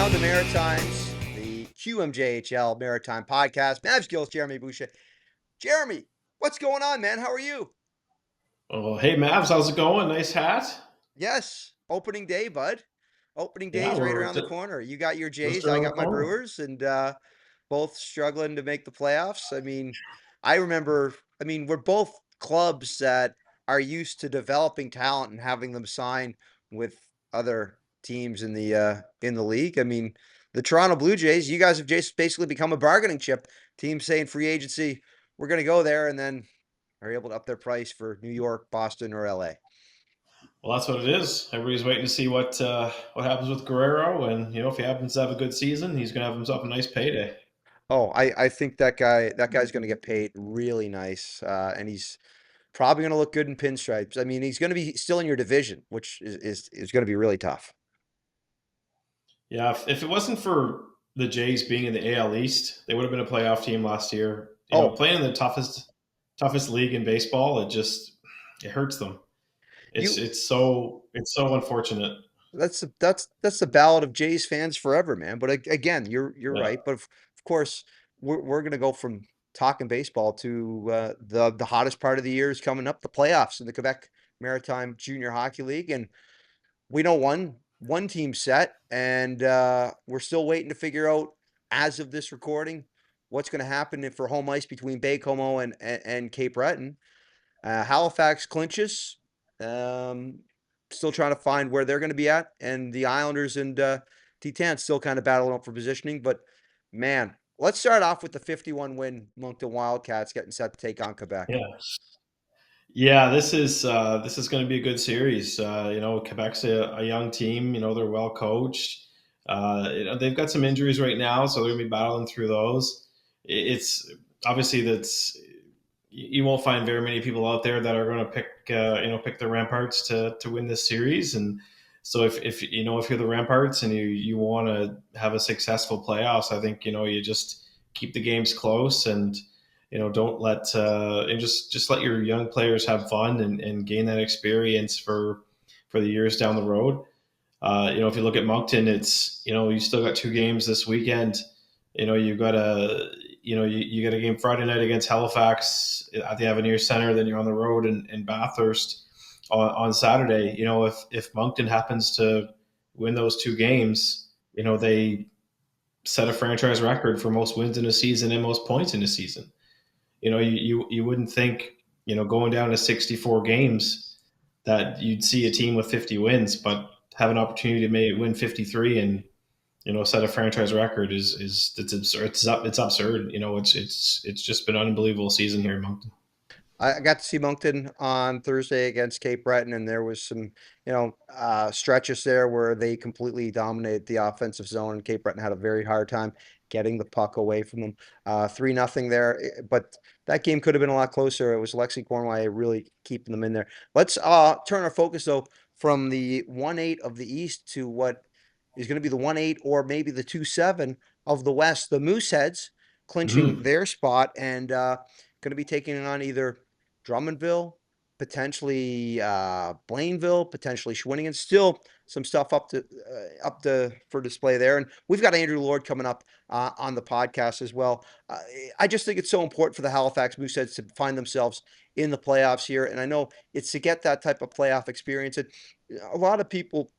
Down the Maritimes, the QMJHL Maritime Podcast. Mavs Gills, Jeremy Boucher. Jeremy, what's going on, man? How are you? Oh, hey Mavs, how's it going? Nice hat. Yes, opening day, bud. Opening Yeah, day's right we're around the corner. You got your just Jays, I around the got my corner. Brewers, and both struggling to make the playoffs. I mean, I remember, we're both clubs that are used to developing talent and having them sign with other teams in the league. I mean, the Toronto Blue Jays, you guys have just basically become a bargaining chip. Teams saying free agency, we're going to go there, and then are able to up their price for New York, Boston, or LA. Well, that's what it is. Everybody's waiting to see what happens with Guerrero, and if he happens to have a good season, he's gonna have himself a nice payday. Oh, I think that guy's going to get paid really nice, and he's probably going to look good in pinstripes. I mean, he's going to be still in your division, which is going to be really tough. Yeah, if it wasn't for the Jays being in the AL East, they would have been a playoff team last year. Oh, Playing in the toughest league in baseball, it hurts them. It's you it's so it's so unfortunate. that's the ballad of Jays fans forever, man. But again, you're Yeah. right. But of course, we're going to go from talking baseball to the hottest part of the year is coming up, the playoffs in the Quebec Maritime Junior Hockey League, and we know one team set, and we're still waiting to figure out, as of this recording, what's going to happen for home ice between Baie-Comeau and Cape Breton. Halifax clinches. Um, Still trying to find where they're going to be at, and the Islanders and Titan still kind of battling up for positioning. But man, let's start off with the 51 win Moncton Wildcats getting set to take on Quebec. Yeah. Yeah, this is going to be a good series. Quebec's a young team. They're well coached. They've got some injuries right now, so they're going to be battling through those. It's obviously that's you won't find very many people out there that are going to pick the Ramparts to win this series. And so if you're the Ramparts and you want to have a successful playoffs, I think you just keep the games close and don't let and just let your young players have fun and gain that experience for the years down the road. If you look at Moncton, it's you still got two games this weekend. You've got you got a game Friday night against Halifax at the Avenir Center. Then you're on the road in Bathurst on Saturday. If Moncton happens to win those two games, they set a franchise record for most wins in a season and most points in a season. You wouldn't think going down to 64 games that you'd see a team with 50 wins, but have an opportunity to maybe win 53 and set a franchise record is it's absurd. It's absurd. It's just been an unbelievable season here in Moncton. I got to see Moncton on Thursday against Cape Breton, and there was some, stretches there where they completely dominated the offensive zone, and Cape Breton had a very hard time getting the puck away from them. 3-0 there, but that game could have been a lot closer. It was Lexi Cornwall really keeping them in there. Let's turn our focus though from the 1-8 of the East to what is going to be the 1-8 or maybe the 2-7 of the West. The Mooseheads clinching Mm. their spot and going to be taking on either Drummondville, potentially Blainville, potentially Shawinigan. Still some stuff up to for display there, and we've got Andrew Lord coming up on the podcast as well. I just think it's so important for the Halifax Mooseheads to find themselves in the playoffs here, and I know it's to get that type of playoff experience. And a lot of people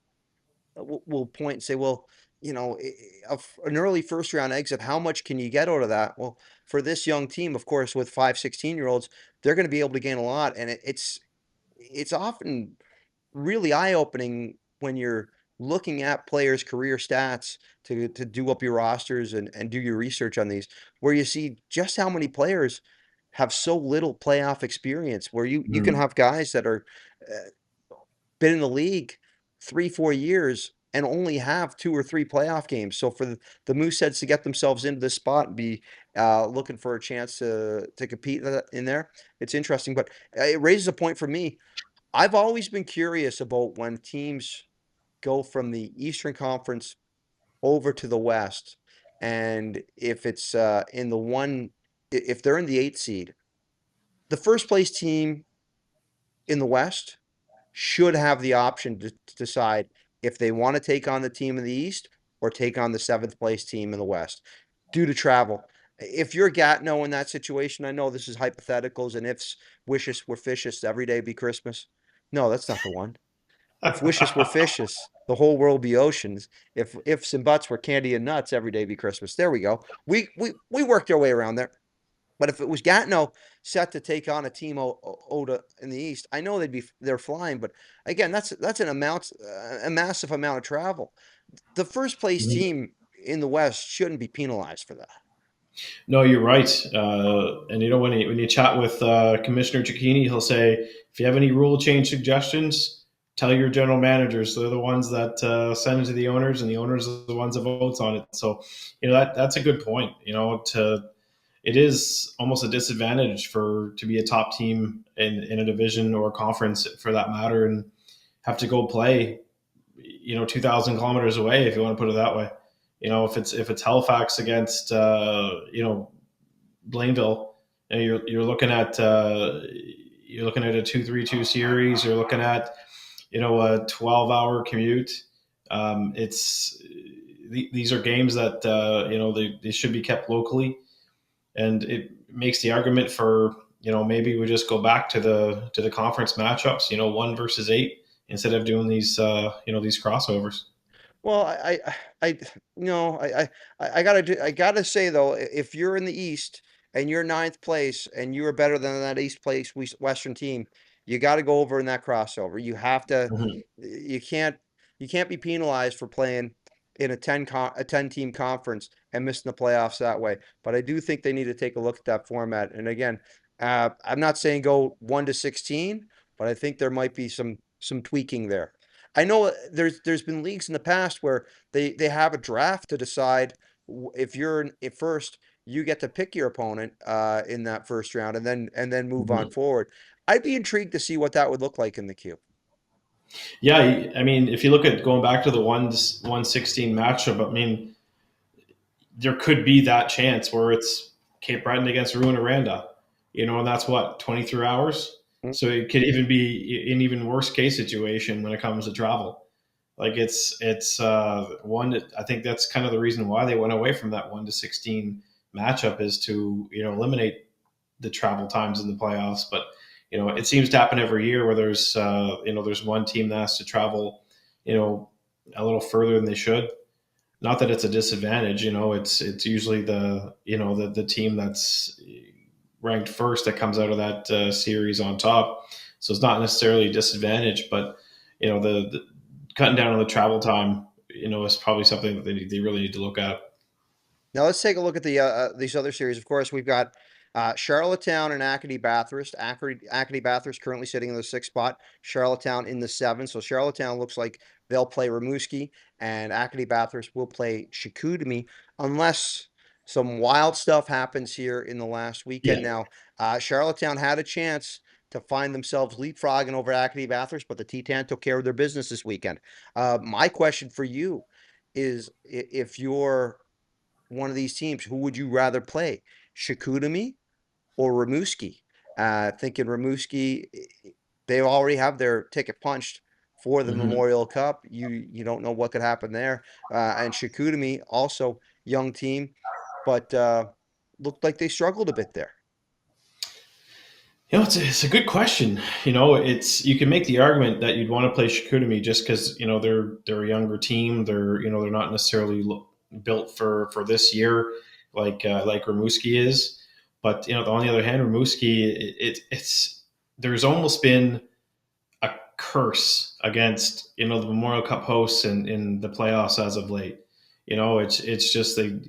will point and say, well, an early first round exit, how much can you get out of that? Well, for this young team, of course, with 5 16-year-olds, they're going to be able to gain a lot. And it's often really eye opening when you're looking at players' career stats to do up your rosters and do your research on these, where you see just how many players have so little playoff experience, where you can Mm. have guys that are been in the league 3 4 years and only have 2 or 3 playoff games. So for the Mooseheads to get themselves into this spot and be looking for a chance to compete in there, it's interesting. But it raises a point for me. I've always been curious about when teams go from the Eastern Conference over to the West, and if it's in the one, if they're in the 8th seed, the first place team in the West should have the option to decide if they want to take on the team in the East or take on the seventh place team in the West due to travel. If you're Gatineau in that situation, I know this is hypotheticals and ifs, wishes were fishes, every day be Christmas. No, that's not the one. If wishes were fishes, the whole world be oceans. If ifs and buts were candy and nuts, every day be Christmas. There we go. We worked our way around there. But if it was Gatineau set to take on a team Oda in the East, I know they're flying. But again, that's a massive amount of travel. The first place team in the West shouldn't be penalized for that. No, you're right. And when you chat with Commissioner Cicchini, he'll say, if you have any rule change suggestions, tell your general managers. They're the ones that send it to the owners, and the owners are the ones that votes on it. So, that's a good point. It is almost a disadvantage to be a top team in a division or a conference for that matter, and have to go play 2,000 kilometers away, if you want to put it that way. If it's Halifax against Blainville, you're looking at a 2-3-2 series. You're looking at a 12-hour commute. It's These are games that they should be kept locally, and it makes the argument for maybe we just go back to the conference matchups. 1 versus 8 instead of doing these crossovers. Well, I no, I gotta say though, if you're in the East and you're ninth place and you are better than that East place Western team, you got to go over in that crossover. You have to, Mhm. you can't, you can't be penalized for playing in a 10 team conference and missing the playoffs that way. But I do think they need to take a look at that format. And again, I'm not saying go 1 to 16, but I think there might be some tweaking there. I know there's been leagues in the past where they have a draft to decide if you're at first, you get to pick your opponent in that first round and then move on Mhm. forward. I'd be intrigued to see what that would look like in the queue. Yeah, I mean, if you look at going back to the 1-16 matchup, I mean, there could be that chance where it's Cape Breton against Rouyn-Noranda, and that's what 23 hours. Mm. So it could even be an even worse case situation when it comes to travel. Like it's one. I think that's kind of the reason why they went away from that 1-16 matchup, is to eliminate the travel times in the playoffs. But it seems to happen every year where there's one team that has to travel you know a little further than they should. Not that it's a disadvantage. It's usually the team that's ranked first that comes out of that series on top. So it's not necessarily a disadvantage, but the cutting down on the travel time is probably something that they really need to look at. Now let's take a look at these other series. Of course, we've got Charlottetown and Acadie Bathurst. Acadie Bathurst currently sitting in the sixth spot. Charlottetown in the seventh. So Charlottetown looks like they'll play Rimouski, and Acadie Bathurst will play Chicoutimi, unless some wild stuff happens here in the last Yeah. weekend. Now, Charlottetown had a chance to find themselves leapfrogging over Acadie Bathurst, but the T10 took care of their business this weekend. My question for you is, if you're one of these teams, who would you rather play, Chicoutimi or Rimouski? Thinking Rimouski, they already have their ticket punched for the hmm Memorial Cup. You don't know what could happen there. And Chicoutimi, also young team, but looked like they struggled a bit there. It's a good question. You can make the argument that you'd want to play Chicoutimi just because they're a younger team. They're not necessarily built for this year like Rimouski is. But on the other hand, Rimouski, it's there's almost been a curse against the Memorial Cup hosts in the playoffs as of late. It's just the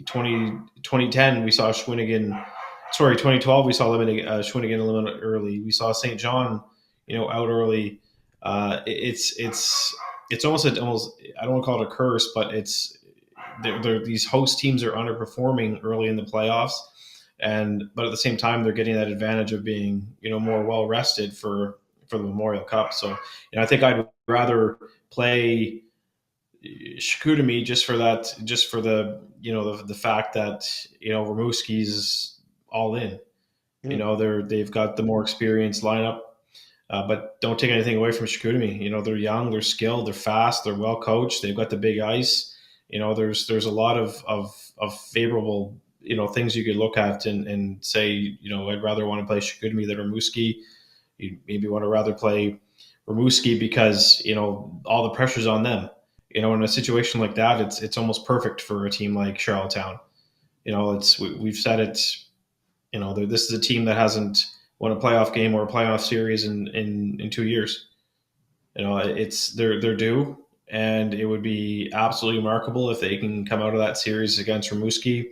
2010 we saw Schwinnigan. Sorry, 2012 we saw Schwinnigan eliminated early. We saw St. John, out early. It's almost I don't want to call it a curse, but these host teams are underperforming early in the playoffs, but at the same time they're getting that advantage of being more well rested for the Memorial Cup. So I think I'd rather play Chicoutimi just for the fact that Rimouski's all in. Mhm. They've got the more experienced lineup, but don't take anything away from Chicoutimi. They're young, they're skilled, they're fast, they're well coached. They've got the big ice. There's a lot of favorable things you could look at and say I'd rather want to play Chicoutimi than Rimouski. You maybe want to rather play Rimouski because all the pressure's on them. In a situation like that, it's almost perfect for a team like Charlottetown. We've said it. This is a team that hasn't won a playoff game or a playoff series in 2 years. It's they're due, and it would be absolutely remarkable if they can come out of that series against Rimouski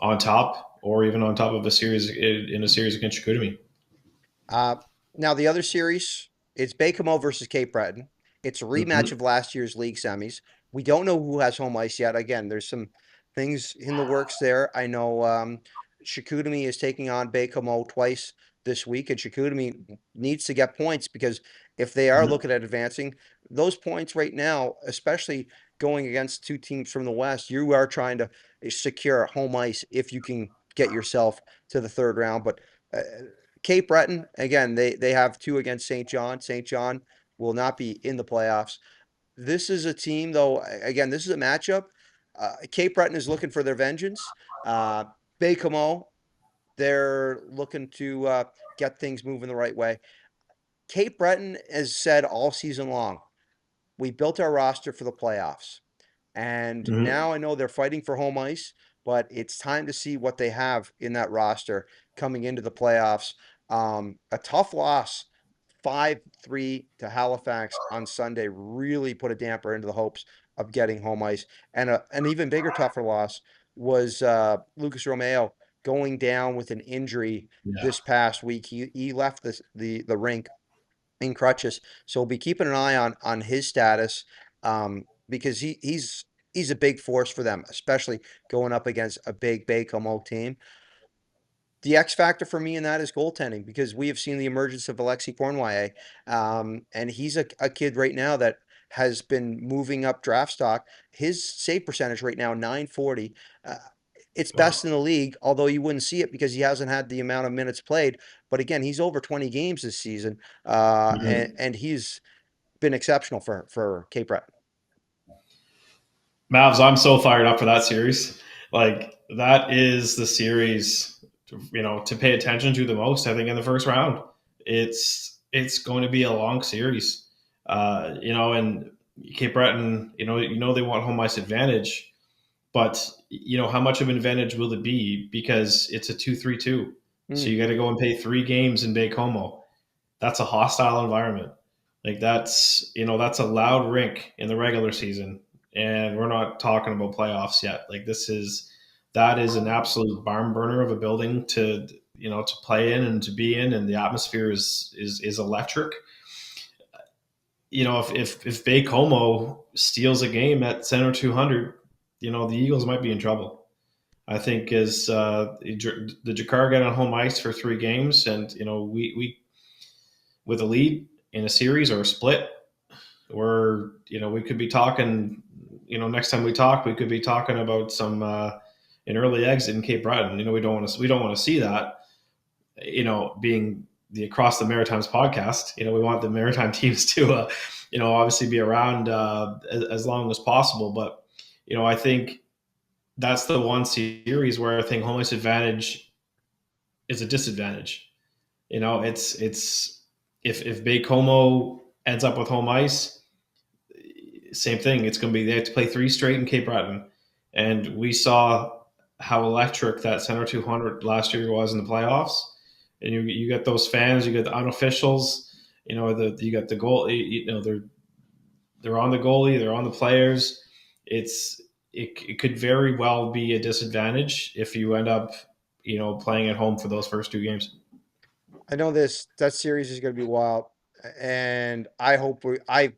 on top, or even on top of a series in a series against Chicoutimi. Uh, Now the other series, it's Baie-Comeau versus Cape Breton. It's a rematch Mm-hmm. of last year's league semis. We don't know who has home ice yet. Again, there's some things in the works there. I know Chicoutimi is taking on Baie-Comeau twice this week, and Chicoutimi needs to get points because if they are Mm-hmm. looking at advancing, those points right now, especially going against two teams from the West, you are trying to secure home ice if you can get yourself to the third round. But uh, Cape Breton, again, they have two against St. John. St. John will not be in the playoffs. This is a team, though, again, this is a matchup. Cape Breton is looking for their vengeance. Baie-Comeau, they're looking to get things moving the right way. Cape Breton has said all season long, we built our roster for the playoffs. And Mm-hmm. now I know they're fighting for home ice, but it's time to see what they have in that roster coming into the playoffs. A tough loss, 5-3 to Halifax on Sunday, really put a damper into the hopes of getting home ice. And an even bigger, tougher loss was Lucas Romeo going down with an injury Yeah. this past week. He left the rink in crutches. So we'll be keeping an eye on his status because he's a big force for them, especially going up against a big Baie-Comeau team. The X factor for me in that is goaltending because we have seen the emergence of Alexi Cornwall, and he's a kid right now that has been moving up draft stock. His save percentage right now 940. Uh, it's best Wow. in the league, although you wouldn't see it because he hasn't had the amount of minutes played. But again, he's over 20 games this season, Mm-hmm. and he's been exceptional for Cape Breton. Mavs, I'm so fired up for that series. Like that is the series, to pay attention to the most. I think in the first round, it's going to be a long series. And Cape Breton, they want home ice advantage, but how much of an advantage will it be because it's a 2-3-2, so Mm. you got to go and pay 3 games in Baie-Comeau. That's a hostile environment. Like that's a loud rink in the regular season, and we're not talking about playoffs yet. Like that is an absolute barn burner of a building to play in and to be in, and the atmosphere is electric. If Baie-Comeau steals a game at Center 200, the Eagles might be in trouble. I think as the Drakkar get on home ice for 3 games, and we with a lead in a series or a split, or we could be talking. Next time we talk, we could be talking about some an early exit in Cape Breton. We don't want to see that. Being the Across the Maritimes podcast, we want the Maritime teams to obviously be around as long as possible. But I think that's the one series where I think home ice advantage is a disadvantage. It's if Baie-Comeau ends up with home ice, same thing. It's going to be they have to play 3 straight in Cape Breton, and we saw how electric that Center 200 last year was in the playoffs. And you get those fans, you get the unofficials, you got the goal. They're on the goalie, they're on the players. It could very well be a disadvantage if you end up playing at home for those first 2 games. I know that series is going to be wild, and I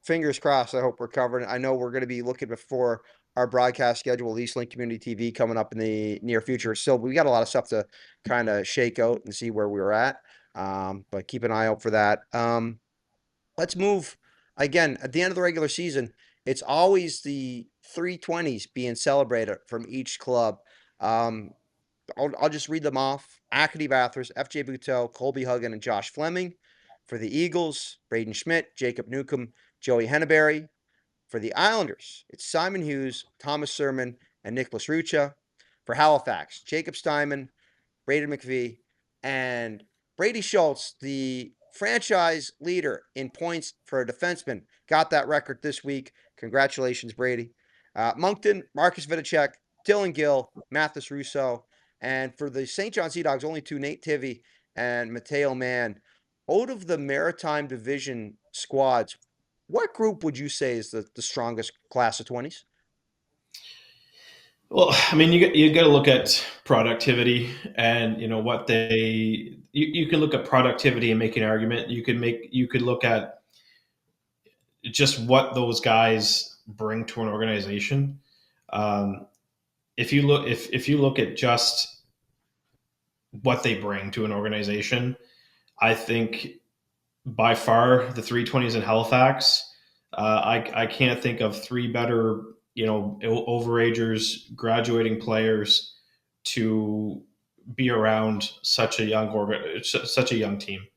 fingers crossed. I hope we're covering. I know we're going to be looking before our broadcast schedule, Eastlink Community TV, coming up in the near future. So we got a lot of stuff to kind of shake out and see where we were at. But keep an eye out for that. Let's move again at the end of the regular season. It's always the 320s being celebrated from each club. Um, I'll just read them off. Acadie Bathurst, FJ Buteau, Colby Huggan, and Josh Fleming. For the Eagles, Braden Schmidt, Jacob Newcomb, Joey Henneberry. For the Islanders, it's Simon Hughes, Thomas Sermon, and Nicholas Rucha. For Halifax, Jacob Steinman, Braden McVie, and Brady Schultz, the franchise leader in points for a defenseman, got that record this week. Congratulations, Brady. Moncton, Marcus Vidicek, Dylan Gill, Mathis Russo. And for the St. John Sea Dogs, only two, Nate Tivy and Mateo Mann. Out of the Maritime Division squads, what group would you say is the strongest class of 20s? Well, I mean, you got to look at productivity, and what you can look at productivity and make an argument. You could look at just what those guys bring to an organization. Um, if you look at just what they bring to an organization, I think by far the 320s in Halifax. I can't think of three better overagers, graduating players to be around such a young team.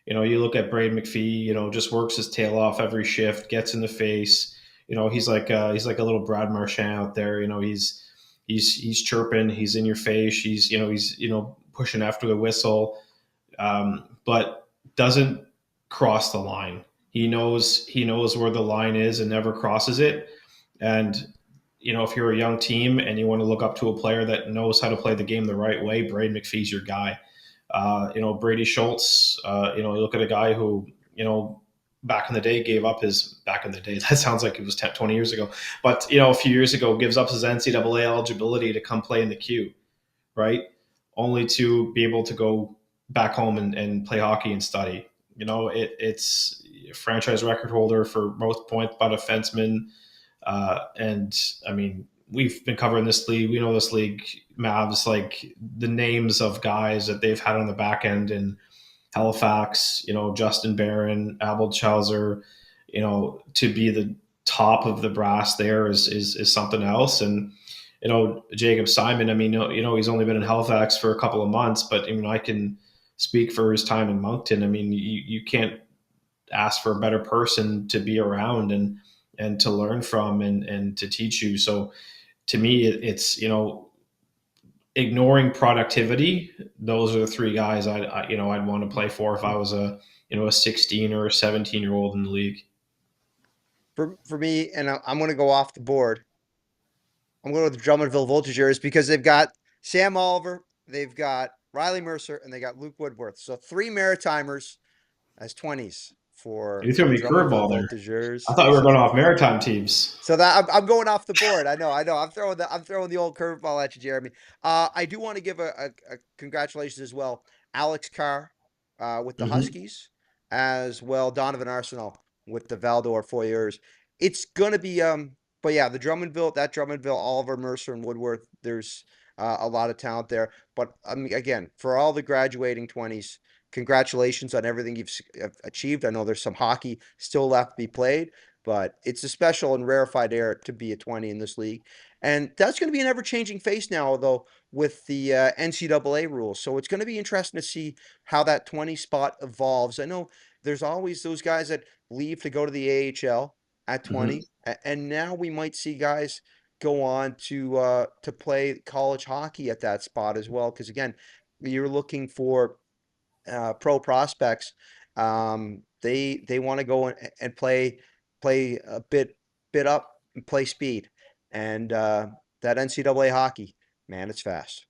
You look at Braden McPhee. Just works his tail off every shift, gets in the face. He's like a little Brad Marchand out there. He's chirping. He's in your face. He's pushing after the whistle, but doesn't cross the line. He knows where the line is and never crosses it. And if you're a young team and you want to look up to a player that knows how to play the game the right way, Braden McPhee's your guy. Brady Schultz. You look at a guy who back in the day gave up his back in the day. That sounds like it was 10, 20 years ago, but a few years ago gives up his NCAA eligibility to come play in the Q, right? Only to be able to go back home and play hockey and study. It's a franchise record holder for most points by defenseman. And I mean, we've been covering this league. We know this league, Mavs, like the names of guys that they've had on the back end in Halifax, Justin Barron, Abel Chauser, to be the top of the brass there is something else. And, Jacob Simon, I mean, he's only been in Halifax for a couple of months, but I can speak for his time in Moncton. I mean, you can't ask for a better person to be around and to learn from and to teach you. So to me, it's ignoring productivity. Those are the three guys I'd want to play for if I was a 16 or a 17-year old in the league. For me, and I'm going to go off the board. I'm going with the Drummondville Voltigeurs because they've got Sam Oliver, they've got Riley Mercer, and they got Luke Woodworth. So three Maritimers as 20s for You threw the me a Drummondville curveball there. I Voltigeurs. thought we were So going off maritime teams. I'm going off the board. I know. I'm throwing the old curveball at you, Jeremy. I do want to give a congratulations as well, Alex Carr, with the Mm-hmm. Huskies, as well Donovan Arsenal with the Valdor Foyers. It's gonna be but yeah, that Drummondville, Oliver, Mercer, and Woodworth. There's a lot of talent there. But again, for all the graduating 20s, congratulations on everything you've achieved. I know there's some hockey still left to be played, but it's a special and rarefied air to be a 20 in this league. And that's going to be an ever changing face now, though, with the NCAA rules. So it's going to be interesting to see how that 20 spot evolves. I know there's always those guys that leave to go to the AHL at Mm-hmm. 20, and now we might see guys go on to play college hockey at that spot as well. Because again, you're looking for pro prospects. They want to go and play a bit up and play speed, and that NCAA hockey, man, it's fast.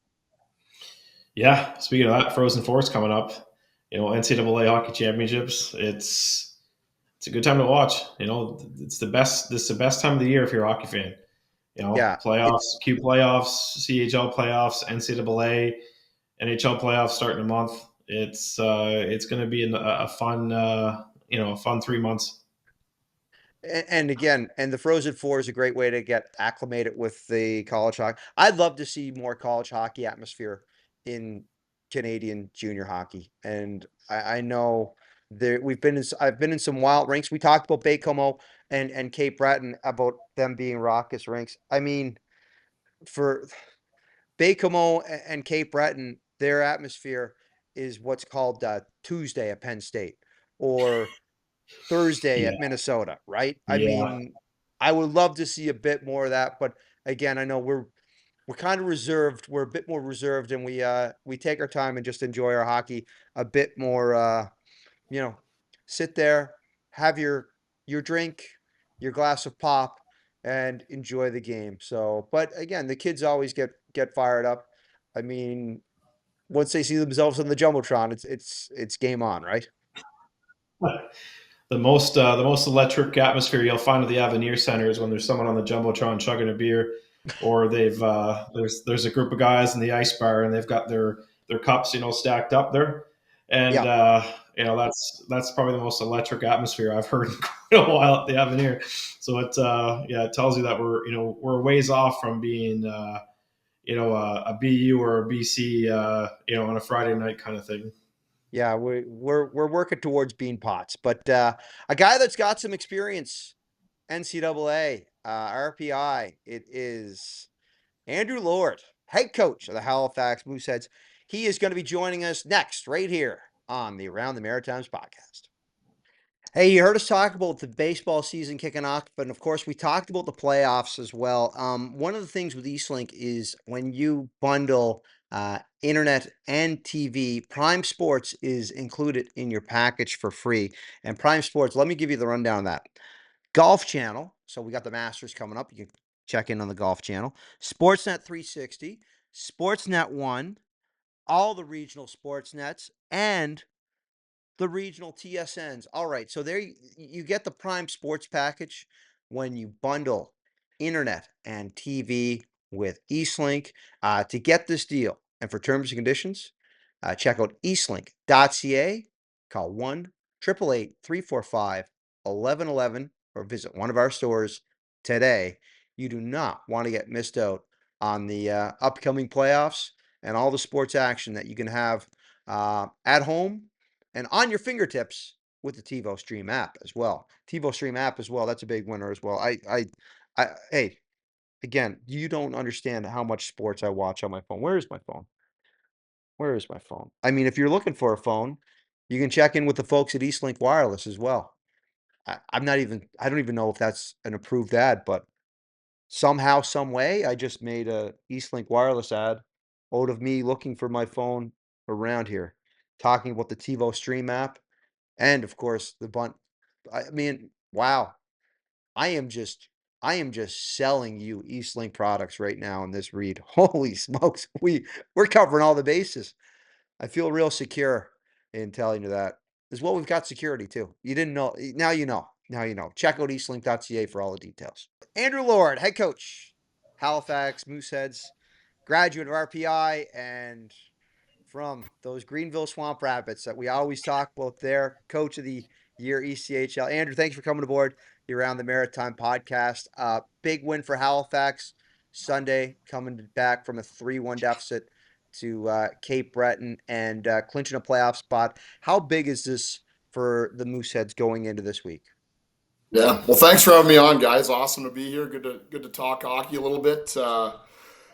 Yeah. Speaking of that, Frozen Four's coming up. NCAA hockey championships. It's a good time to watch. It's the best. This is the best time of the year if you're a hockey fan. Yeah, Playoffs, it's Q playoffs, CHL playoffs, NCAA, NHL playoffs starting a month. It's going to be a fun a fun 3 months. and again, and the Frozen Four is a great way to get acclimated with the college hockey. I'd love to see more college hockey atmosphere in Canadian junior hockey, and I know there I've been in some wild rinks. We talked about Baie-Comeau and Cape Breton about them being raucous rinks. I mean, for Baie-Comeau and Cape Breton, their atmosphere is what's called Tuesday at Penn State or Thursday Yeah, at Minnesota, right? I yeah, mean, I would love to see a bit more of that, but again, I know we're kind of reserved. We're a bit more reserved, and we take our time and just enjoy our hockey a bit more. You know, sit there, have your drink, your glass of pop, and enjoy the game. So, but again, the kids always get fired up. I mean, once they see themselves on the jumbotron, it's game on, right? The most electric atmosphere you'll find at the Avenir Center is when there's someone on the jumbotron chugging a beer, or they've there's a group of guys in the ice bar and they've got their cups, stacked up there, and Yeah, that's probably the most electric atmosphere I've heard in quite a while at the Avenir. So it tells you that we're ways off from being a BU or a BC on a Friday night kind of thing. yeah, we're working towards bean pots, but a guy that's got some experience, NCAA, RPI. It is Andrew Lord, head coach of the Halifax Mooseheads. He is going to be joining us next, right here on the Around the Maritimes podcast. Hey, you heard us talk about the baseball season kicking off, but of course, we talked about the playoffs as well. One of the things with Eastlink is when you bundle internet and TV, Prime Sports is included in your package for free. And Prime Sports, let me give you the rundown of that. Golf Channel, so we got the Masters coming up. You can check in on the Golf Channel. Sportsnet 360, Sportsnet 1, all the regional sports nets, and the regional TSNs. All right, so there you get the Prime Sports package when you bundle internet and TV with Eastlink. To get this deal and for terms and conditions, check out eastlink.ca, call 1-888-345-1111, or visit one of our stores today. You do not want to get missed out on the upcoming playoffs and all the sports action that you can have at home and on your fingertips with the TiVo Stream app as well. TiVo Stream app as well. That's a big winner as well. Hey, again, you don't understand how much sports I watch on my phone. Where is my phone? Where is my phone? I mean, if you're looking for a phone, you can check in with the folks at Eastlink Wireless as well. I don't even know if that's an approved ad, but somehow, some way, I just made a Eastlink Wireless ad out of me looking for my phone around here, talking about the TiVo Stream app. And of course, the bunt. I mean, wow. I am just I am just selling you Eastlink products right now in this read. Holy smokes. We're covering all the bases. I feel real secure in telling you that. As well, we've got security too. You didn't know. Now you know. Now you know. Check out eastlink.ca for all the details. Andrew Lord, head coach, Halifax Mooseheads, graduate of RPI, and from those Greenville Swamp Rabbits that we always talk about there, coach of the year ECHL. Andrew, thanks for coming aboard the Around the Maritime podcast. Big win for Halifax Sunday, coming back from a 3-1 deficit to Cape Breton and clinching a playoff spot. How big is this for the Mooseheads going into this week? Yeah. Well, thanks for having me on, guys. Awesome to be here. Good to talk hockey a little bit.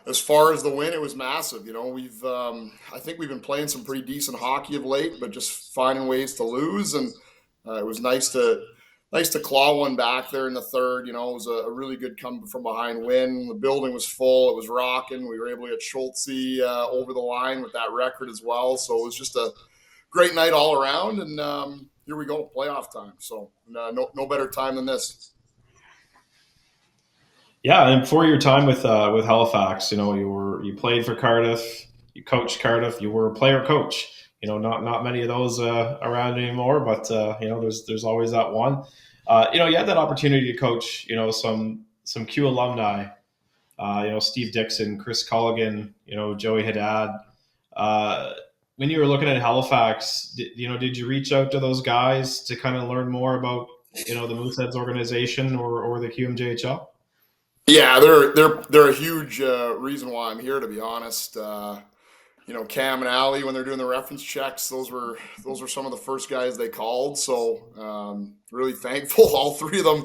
As far as the win, it was massive. We've I think we've been playing some pretty decent hockey of late, but just finding ways to lose. And it was nice to claw one back there in the third. It was a really good come from behind win. The building was full. It was rocking. We were able to get Schultze over the line with that record as well. So it was just a great night all around. And here we go, playoff time. So no better time than this. Yeah, and before your time with Halifax, you played for Cardiff, you coached Cardiff, you were a player coach. Not many of those around anymore, but there's always that one. You had that opportunity to coach, some Q alumni. Steve Dixon, Chris Culligan, Joey Haddad. Uh, when you were looking at Halifax, did you reach out to those guys to kind of learn more about the Mooseheads organization or the QMJHL? Yeah, they're a huge reason why I'm here. To be honest, Cam and Allie, when they're doing the reference checks, those were some of the first guys they called. So really thankful, all three of them,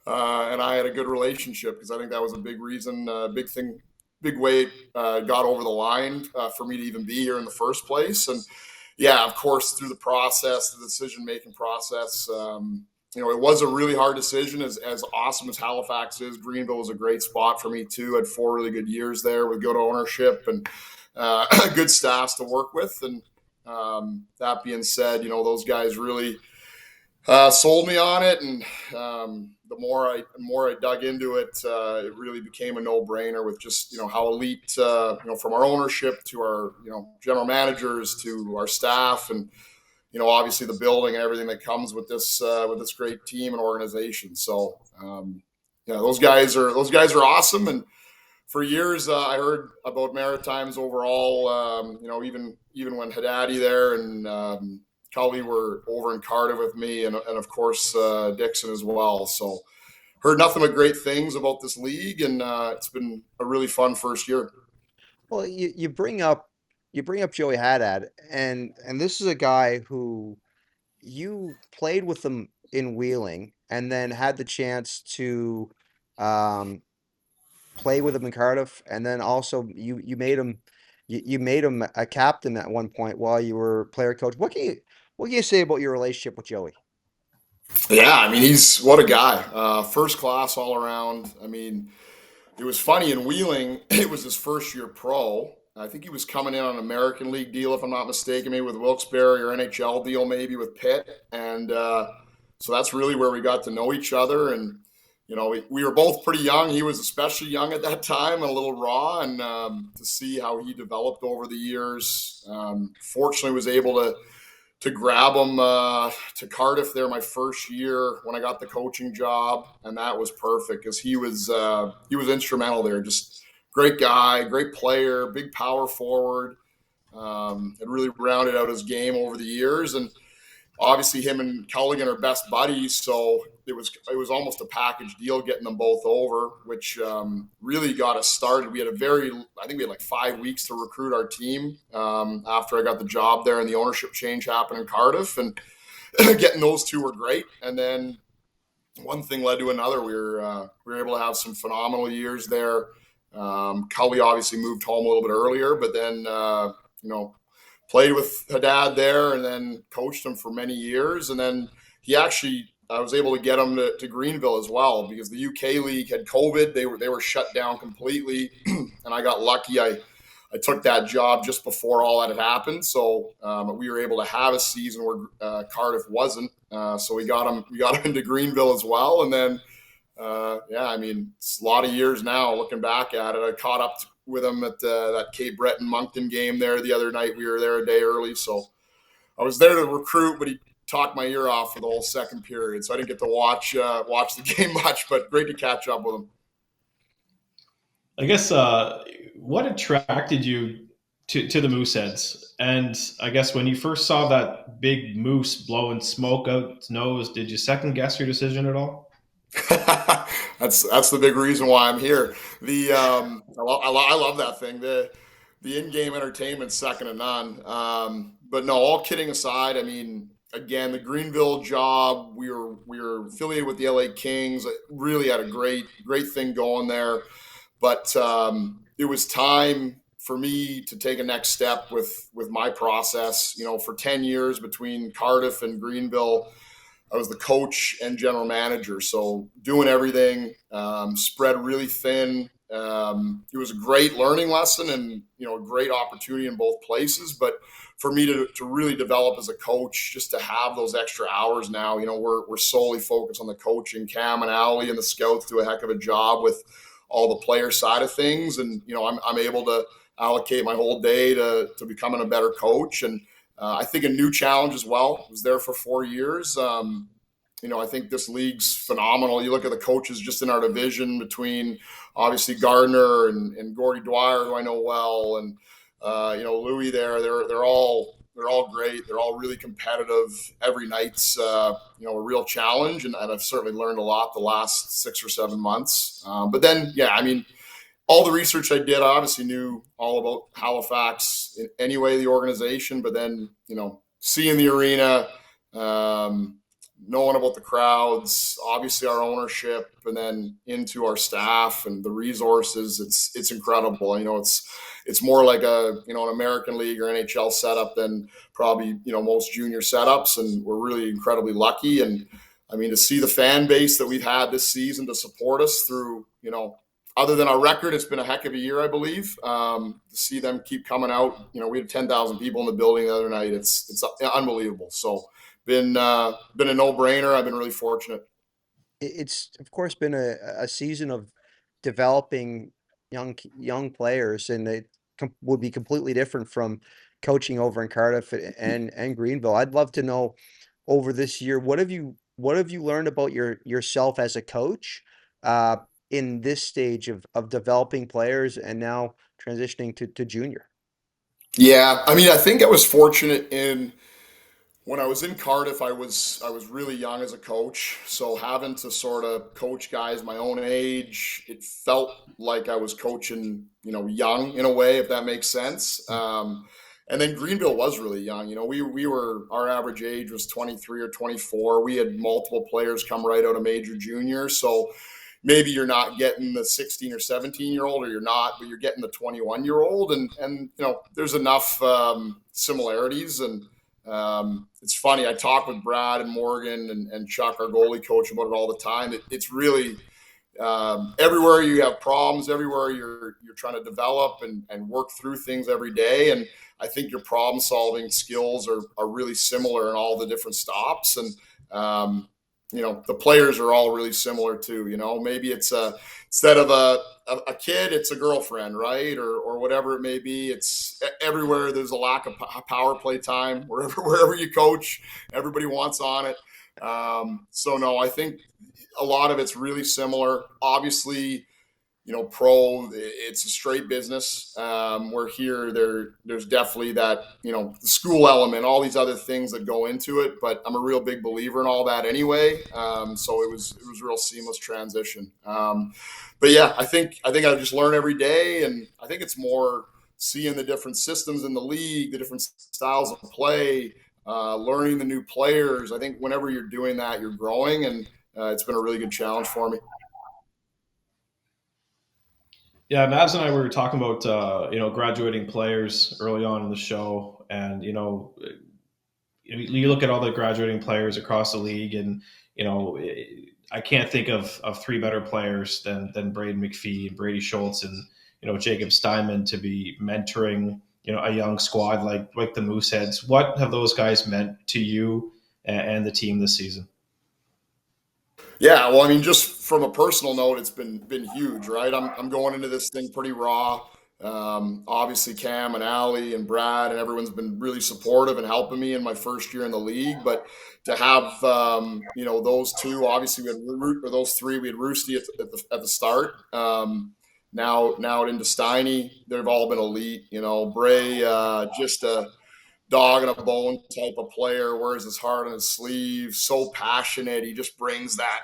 and I had a good relationship because I think that was a big reason, big thing, big way got over the line for me to even be here in the first place. And yeah, of course, through the process, the decision making process. it was a really hard decision. As awesome as Halifax is, Greenville was a great spot for me too. I had 4 really good years there with good ownership and good staffs to work with. And that being said, those guys really sold me on it, and the more I dug into it, it really became a no-brainer with just how elite from our ownership to our general managers to our staff, and obviously the building and everything that comes with this great team and organization. So those guys are awesome. And for years, I heard about Maritimes overall. Even when Haddadi there and Cully were over in Cardiff with me, and of course Dixon as well. So heard nothing but great things about this league, and it's been a really fun first year. Well, you bring up Joey Haddad, and this is a guy who you played with him in Wheeling, and then had the chance to um, play with him in Cardiff, and then also you made him a captain at one point while you were player coach. What can you say about your relationship with Joey? Yeah, I mean, he's what a guy. First class all around. I mean, it was funny in Wheeling. It was his first year pro. I think he was coming in on an American League deal, if I'm not mistaken, maybe with Wilkes-Barre, or NHL deal, maybe with Pitt. And so that's really where we got to know each other. And we were both pretty young. He was especially young at that time and a little raw. And to see how he developed over the years, fortunately was able to grab him to Cardiff there my first year when I got the coaching job, and that was perfect because he was instrumental there. Just great guy, great player, big power forward. Had really rounded out his game over the years, and obviously him and Culligan are best buddies, so it was almost a package deal getting them both over, which really got us started. I think we had like 5 weeks to recruit our team after I got the job there, and the ownership change happened in Cardiff, and getting those two were great. And then one thing led to another. We were able to have some phenomenal years there. Cully obviously moved home a little bit earlier, but then played with Haddad there, and then coached him for many years. And then I was able to get him to Greenville as well, because the UK League had COVID. They were shut down completely, and I got lucky. I took that job just before all that had happened, so we were able to have a season where Cardiff wasn't. So we got him into Greenville as well, and then I mean, it's a lot of years now looking back at it. I caught up with him at that Cape Breton Moncton game there the other night. We were there a day early, so I was there to recruit, but he talked my ear off for the whole second period, so I didn't get to watch the game much. But great to catch up with him. I guess what attracted you to the Mooseheads? And I guess when you first saw that big moose blowing smoke out its nose, did you second guess your decision at all? That's the big reason why I'm here. I love that thing. The in-game entertainment's second to none. But no, all kidding aside, I mean, again, the Greenville job, we were affiliated with the LA Kings. Really had a great thing going there. But it was time for me to take a next step with my process. For 10 years between Cardiff and Greenville, I was the coach and general manager, so doing everything, spread really thin. It was a great learning lesson, and a great opportunity in both places. But for me to really develop as a coach, just to have those extra hours now, we're solely focused on the coaching. Cam and Ali and the scouts do a heck of a job with all the player side of things, and I'm able to allocate my whole day to becoming a better coach. And I think a new challenge as well. I was there for 4 years. I think this league's phenomenal. You look at the coaches just in our division between obviously Gardner and Gordy Dwyer, who I know well, and Louis there. They're all great. They're all really competitive. Every night's a real challenge, and I've certainly learned a lot the last 6 or 7 months. But then, I mean, all the research I did, I obviously knew all about Halifax anyway, the organization, but then, seeing the arena, knowing about the crowds, obviously our ownership, and then into our staff and the resources, it's incredible. It's more like an American League or NHL setup than probably, most junior setups. And we're really incredibly lucky. And I mean, to see the fan base that we've had this season to support us through, other than our record, it's been a heck of a year, I believe. To see them keep coming out, we had 10,000 people in the building the other night. It's unbelievable. So been a no brainer. I've been really fortunate. It's of course been a season of developing young players, and it would be completely different from coaching over in Cardiff and Greenville. I'd love to know over this year, what have you learned about yourself as a coach uh, in this stage of developing players and now transitioning to junior? Yeah, I mean, I think I was fortunate in when I was in Cardiff. I was really young as a coach, so having to sort of coach guys my own age, it felt like I was coaching, young in a way, if that makes sense. And then Greenville was really young. We were our average age was 23 or 24. We had multiple players come right out of major junior, so maybe you're not getting the 16 or 17-year-old, or you're not, but you're getting the 21-year-old, and there's enough similarities. And it's funny, I talk with Brad and Morgan and Chuck, our goalie coach, about it all the time. It's really everywhere you have problems, everywhere you're trying to develop and work through things every day. And I think your problem solving skills are really similar in all the different stops. And the players are all really similar too. Maybe it's instead of a kid, it's a girlfriend, right? Or whatever it may be. It's everywhere. There's a lack of power play time wherever you coach. Everybody wants on it. So no, I think a lot of it's really similar. Obviously, it's a straight business. Where here, there's definitely that, the school element, all these other things that go into it. But I'm a real big believer in all that anyway. So it was a real seamless transition. But yeah, I think I just learn every day, and I think it's more seeing the different systems in the league, the different styles of play, learning the new players. I think whenever you're doing that, you're growing, and it's been a really good challenge for me. Yeah, Mavs and I were talking about graduating players early on in the show, and you look at all the graduating players across the league, and I can't think of three better players than Braden McPhee and Brady Schultz and Jacob Steinman to be mentoring a young squad like the Mooseheads. What have those guys meant to you and the team this season? Yeah, well, I mean, just from a personal note, it's been huge, right? I'm going into this thing pretty raw. Obviously, Cam and Allie and Brad and everyone's been really supportive and helping me in my first year in the league. But to have those two, obviously we had or those three, we had Roosty at the start. Now into Steiny, they've all been elite. Bray, just a dog and a bone type of player, wears his heart on his sleeve, so passionate. He just brings that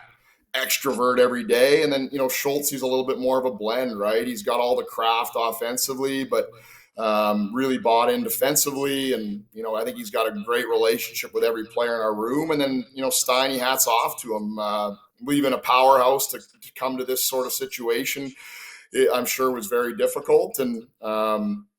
extrovert every day. And then, Schultz, he's a little bit more of a blend, right? He's got all the craft offensively, but really bought in defensively. And, I think he's got a great relationship with every player in our room. And then, Steiny, hats off to him. Leaving a powerhouse to come to this sort of situation, I'm sure was very difficult. And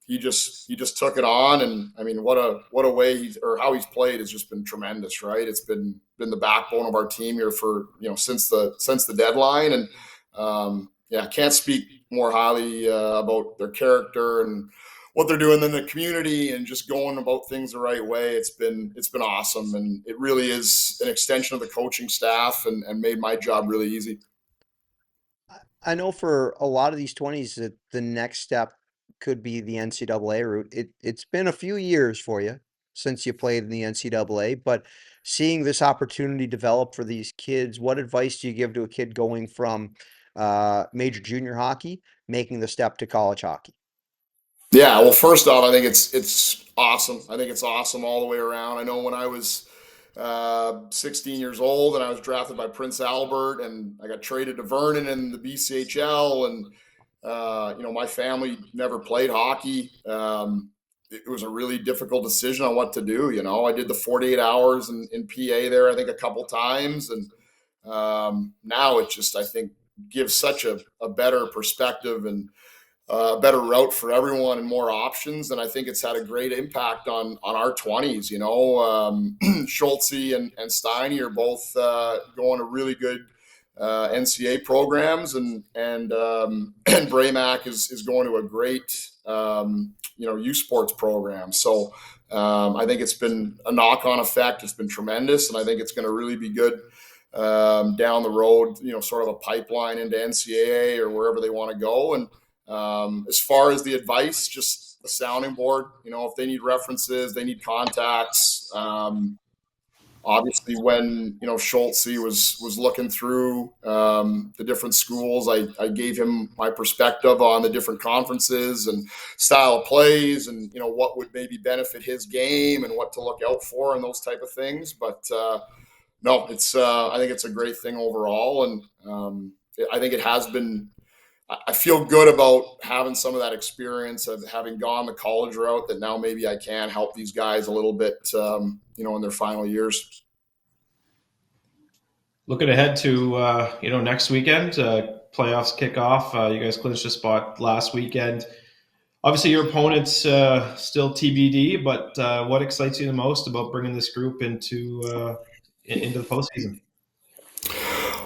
he just took it on. And I mean, what a way or how he's played has just been tremendous, right? It's been the backbone of our team here for since the deadline. And yeah, can't speak more highly about their character and what they're doing in the community and just going about things the right way. It's been awesome, and it really is an extension of the coaching staff, and made my job really easy. I know for a lot of these 20s that the next step could be the NCAA route. It's been a few years for you since you played in the NCAA, but seeing this opportunity develop for these kids, what advice do you give to a kid going from major junior hockey, making the step to college hockey? Yeah, well, first off, I think it's awesome. I think it's awesome all the way around. I know when I was 16 years old and I was drafted by Prince Albert, and I got traded to Vernon in the BCHL, and my family never played hockey. It was a really difficult decision on what to do. I did the 48 hours in PA there, I think a couple times, and now it just, I think, gives such a better perspective and a better route for everyone and more options. And I think it's had a great impact on our 20s. Schultze and Steiny are both going to really good NCAA programs, and and Braymac is going to a great U Sports program. So I think it's been a knock-on effect. It's been tremendous, and I think it's going to really be good down the road. Sort of a pipeline into NCAA or wherever they want to go. And as far as the advice, just a sounding board. If they need references, they need contacts. Obviously, when Schultze was looking through the different schools, I gave him my perspective on the different conferences and style of plays, and what would maybe benefit his game and what to look out for and those type of things. But no, it's I think it's a great thing overall, and I think it has been. I feel good about having some of that experience of having gone the college route, that now maybe I can help these guys a little bit, in their final years. Looking ahead to next weekend, playoffs kick off. You guys clinched a spot last weekend. Obviously, your opponent's still TBD, but what excites you the most about bringing this group into the postseason?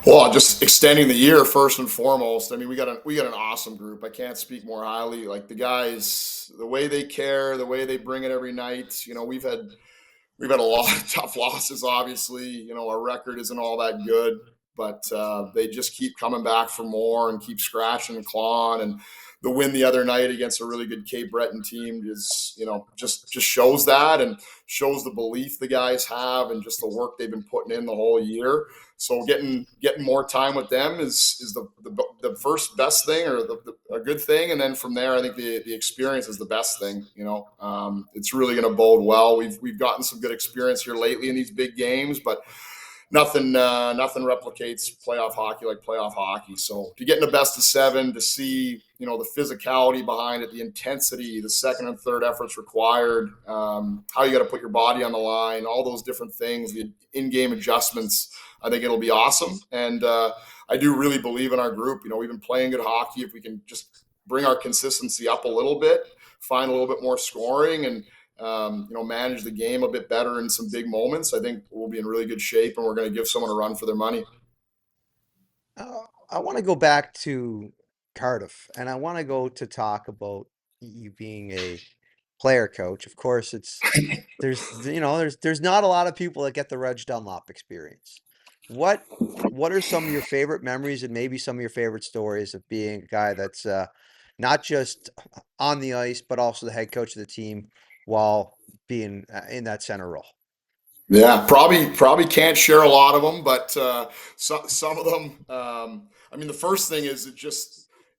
Well, just extending the year first and foremost. I mean, we got an awesome group. I can't speak more highly. Like, the guys, the way they care, the way they bring it every night. We've had a lot of tough losses. Obviously, our record isn't all that good, but they just keep coming back for more and keep scratching and clawing. And the win the other night against a really good Cape Breton team is, just shows that, and shows the belief the guys have and just the work they've been putting in the whole year. So getting more time with them is the first best thing, or a good thing. And then from there, I think the experience is the best thing. It's really going to bode well. We've gotten some good experience here lately in these big games, but nothing replicates playoff hockey like playoff hockey. So to get in the best of 7, to see the physicality behind it, the intensity, the second and third efforts required, how you got to put your body on the line, all those different things, the in-game adjustments, I think it'll be awesome. And I do really believe in our group. We've been playing good hockey. If we can just bring our consistency up a little bit, find a little bit more scoring, and manage the game a bit better in some big moments, I think we'll be in really good shape, and we're going to give someone a run for their money. I want to go back to Cardiff, and I want to go to talk about you being a player coach. Of course, there's not a lot of people that get the Reg Dunlop experience. What are some of your favorite memories, and maybe some of your favorite stories of being a guy that's not just on the ice, but also the head coach of the team while being in that center role? Yeah, probably can't share a lot of them, but some of them. I mean, the first thing is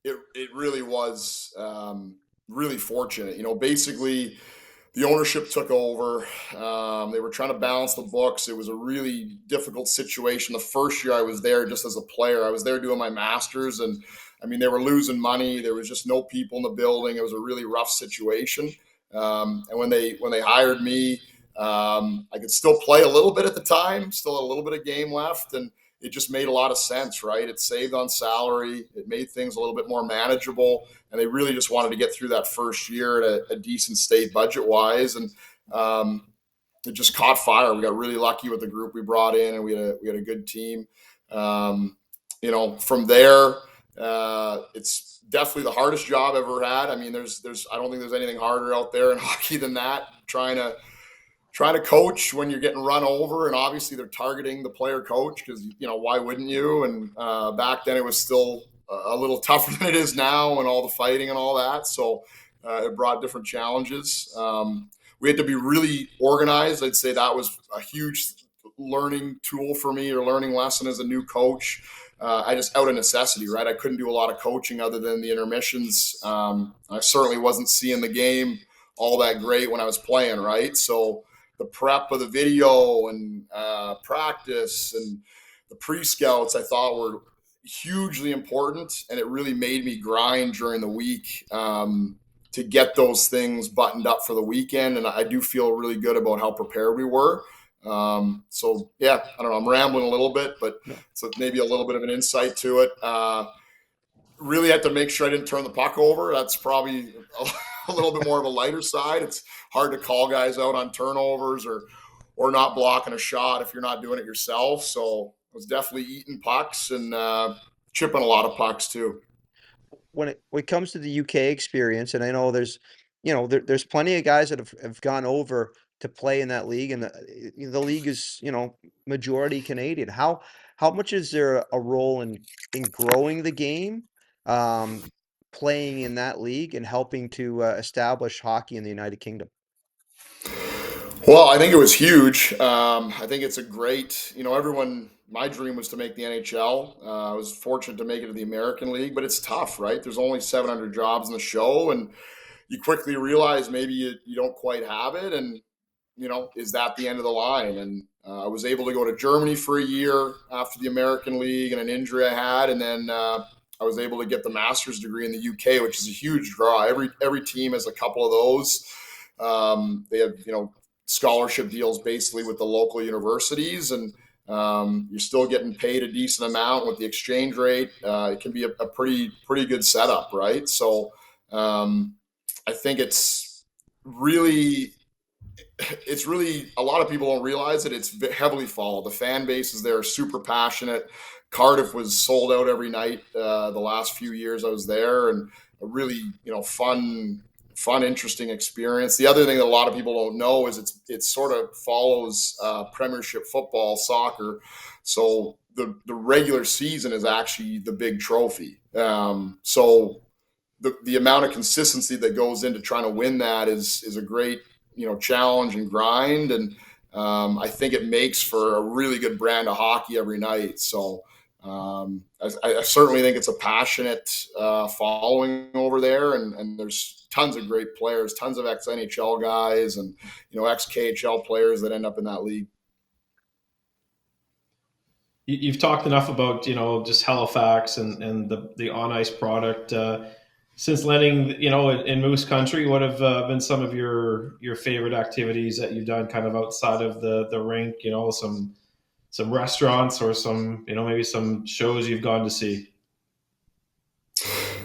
it really was really fortunate. Basically, the ownership took over. They were trying to balance the books. It was a really difficult situation. The first year I was there, just as a player, I was there doing my master's, and I mean, they were losing money. There was just no people in the building. It was a really rough situation. And when they hired me, I could still play a little bit at the time, still had a little bit of game left, and it just made a lot of sense, right? It saved on salary. It made things a little bit more manageable, and they really just wanted to get through that first year at a decent state budget-wise, and it just caught fire. We got really lucky with the group we brought in, and we had a good team. From there, it's definitely the hardest job I've ever had. I mean, I don't think there's anything harder out there in hockey than that. Trying to coach when you're getting run over, and obviously they're targeting the player coach because why wouldn't you? And back then it was still a little tougher than it is now, and all the fighting and all that. So it brought different challenges. We had to be really organized. I'd say that was a huge learning tool for me, or learning lesson as a new coach. I just, out of necessity, right? I couldn't do a lot of coaching other than the intermissions. I certainly wasn't seeing the game all that great when I was playing, right? So the prep of the video and practice and the pre-scouts, I thought were hugely important, and it really made me grind during the week to get those things buttoned up for the weekend. And I do feel really good about how prepared we were. So yeah, I don't know, I'm rambling a little bit, but so maybe a little bit of an insight to it. really had to make sure I didn't turn the puck over. That's probably a little bit more of a lighter side. It's hard to call guys out on turnovers or not blocking a shot if you're not doing it yourself. So I was definitely eating pucks and chipping a lot of pucks too. When it comes to the UK experience, and I know there's plenty of guys that have gone over to play in that league, and the league is majority Canadian. How much is there a role in growing the game, um, playing in that league and helping to establish hockey in the United Kingdom? Well, I think it was huge. I think it's a great, everyone, my dream was to make the NHL. I was fortunate to make it to the American League, but it's tough, right? There's only 700 jobs in the show, and you quickly realize maybe you don't quite have it. And, is that the end of the line? And I was able to go to Germany for a year after the American League and an injury I had. And then I was able to get the master's degree in the UK, which is a huge draw. Every team has a couple of those. They have, scholarship deals basically with the local universities, and you're still getting paid a decent amount with the exchange rate. It can be a pretty good setup, right? So I think really it's really a lot of people don't realize it. It's heavily followed. The fan bases there are super passionate. Cardiff was sold out every night the last few years I was there, and a really fun, interesting experience. The other thing that a lot of people don't know is it sort of follows Premiership football, soccer. So the regular season is actually the big trophy. So the amount of consistency that goes into trying to win that is a great challenge and grind, and I think it makes for a really good brand of hockey every night. So I certainly think it's a passionate following over there, and there's tons of great players, tons of ex NHL guys, and ex KHL players that end up in that league. You've talked enough about just Halifax and the on ice product. Since landing in Moose Country, what have been some of your favorite activities that you've done kind of outside of the rink? Some restaurants or some maybe some shows you've gone to see.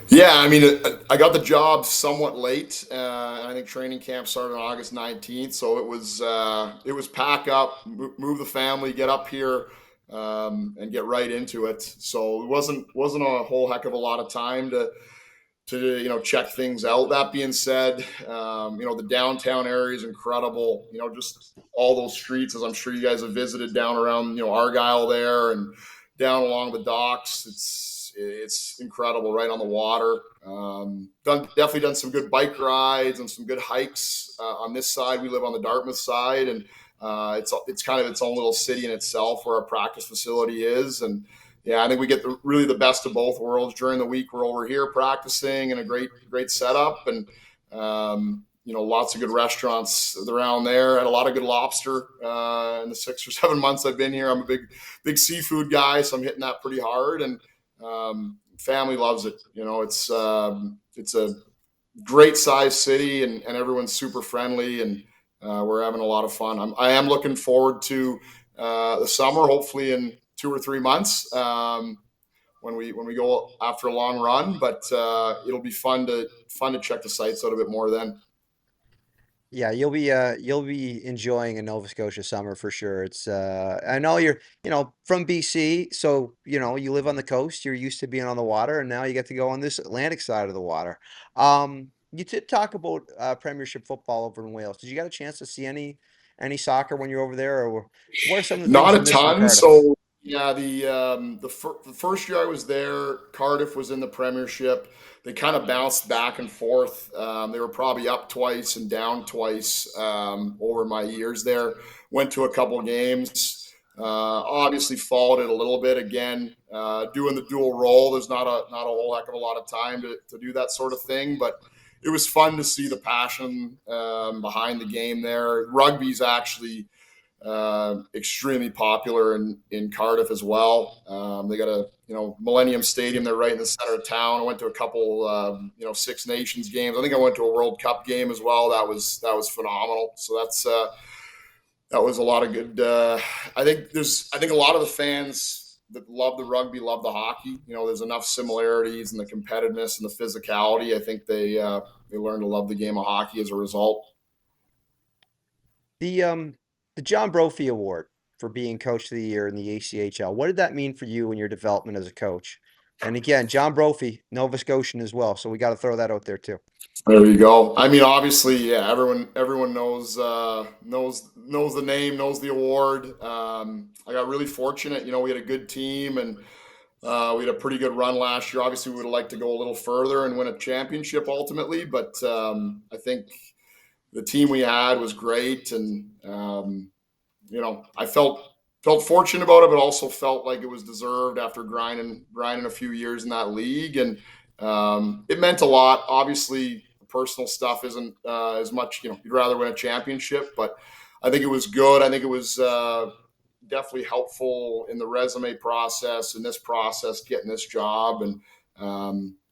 Yeah, I mean, I got the job somewhat late. I think training camp started on August 19th, so it was pack up, move the family, get up here, and get right into it. So it wasn't a whole heck of a lot of time to check things out. That being said, the downtown area is incredible. Just all those streets, as I'm sure you guys have visited down around Argyle there and down along the docks. It's incredible, right on the water. Definitely done some good bike rides and some good hikes on this side. We live on the Dartmouth side, and it's kind of its own little city in itself where our practice facility is. And yeah, I think we get really the best of both worlds. During the week, we're over here practicing in a great setup, and lots of good restaurants around there. Had a lot of good lobster in the 6 or 7 months I've been here. I'm a big seafood guy, so I'm hitting that pretty hard, and family loves it. It's a great sized city, and everyone's super friendly, and we're having a lot of fun. I am looking forward to the summer, hopefully in 2 or 3 months, when we go after a long run. But it'll be fun to check the sites out a bit more then. Yeah, you'll be enjoying a Nova Scotia summer for sure. It's I know you're from BC, so you live on the coast. You're used to being on the water, and now you get to go on this Atlantic side of the water. You did talk about Premiership football over in Wales. Did you get a chance to see any soccer when you're over there, or what are some of the things Not you a miss from ton. Cardiff? So yeah, the first year I was there, Cardiff was in the Premiership. They kind of bounced back and forth. They were probably up twice and down twice over my years there. Went to a couple games. Obviously followed it a little bit again. Doing the dual role, there's not a whole heck of a lot of time to do that sort of thing, but it was fun to see the passion behind the game there. Rugby's actually extremely popular in Cardiff as well. They got a Millennium Stadium. They're right in the center of town. I went to a couple Six Nations games. I think I went to a World Cup game as well. That was phenomenal. So that was a lot of good. I think a lot of the fans that love the rugby, love the hockey. You know, there's enough similarities in the competitiveness and the physicality. I think they learn to love the game of hockey as a result. The um the John Brophy Award for being Coach of the Year in the ACHL. What did that mean for you in your development as a coach? And again, John Brophy, Nova Scotian as well, so we got to throw that out there too. There you go. I mean, obviously, yeah, everyone knows the name, knows the award. I got really fortunate. You know, we had a good team, and we had a pretty good run last year. Obviously, we would have liked to go a little further and win a championship ultimately, but I think the team we had was great, and you know, I felt fortunate about it, but also felt like it was deserved after grinding a few years in that league, and it meant a lot. Obviously, the personal stuff isn't as much. You know, you'd rather win a championship, but I think it was good. I think it was definitely helpful in the resume process, in this process, getting this job, and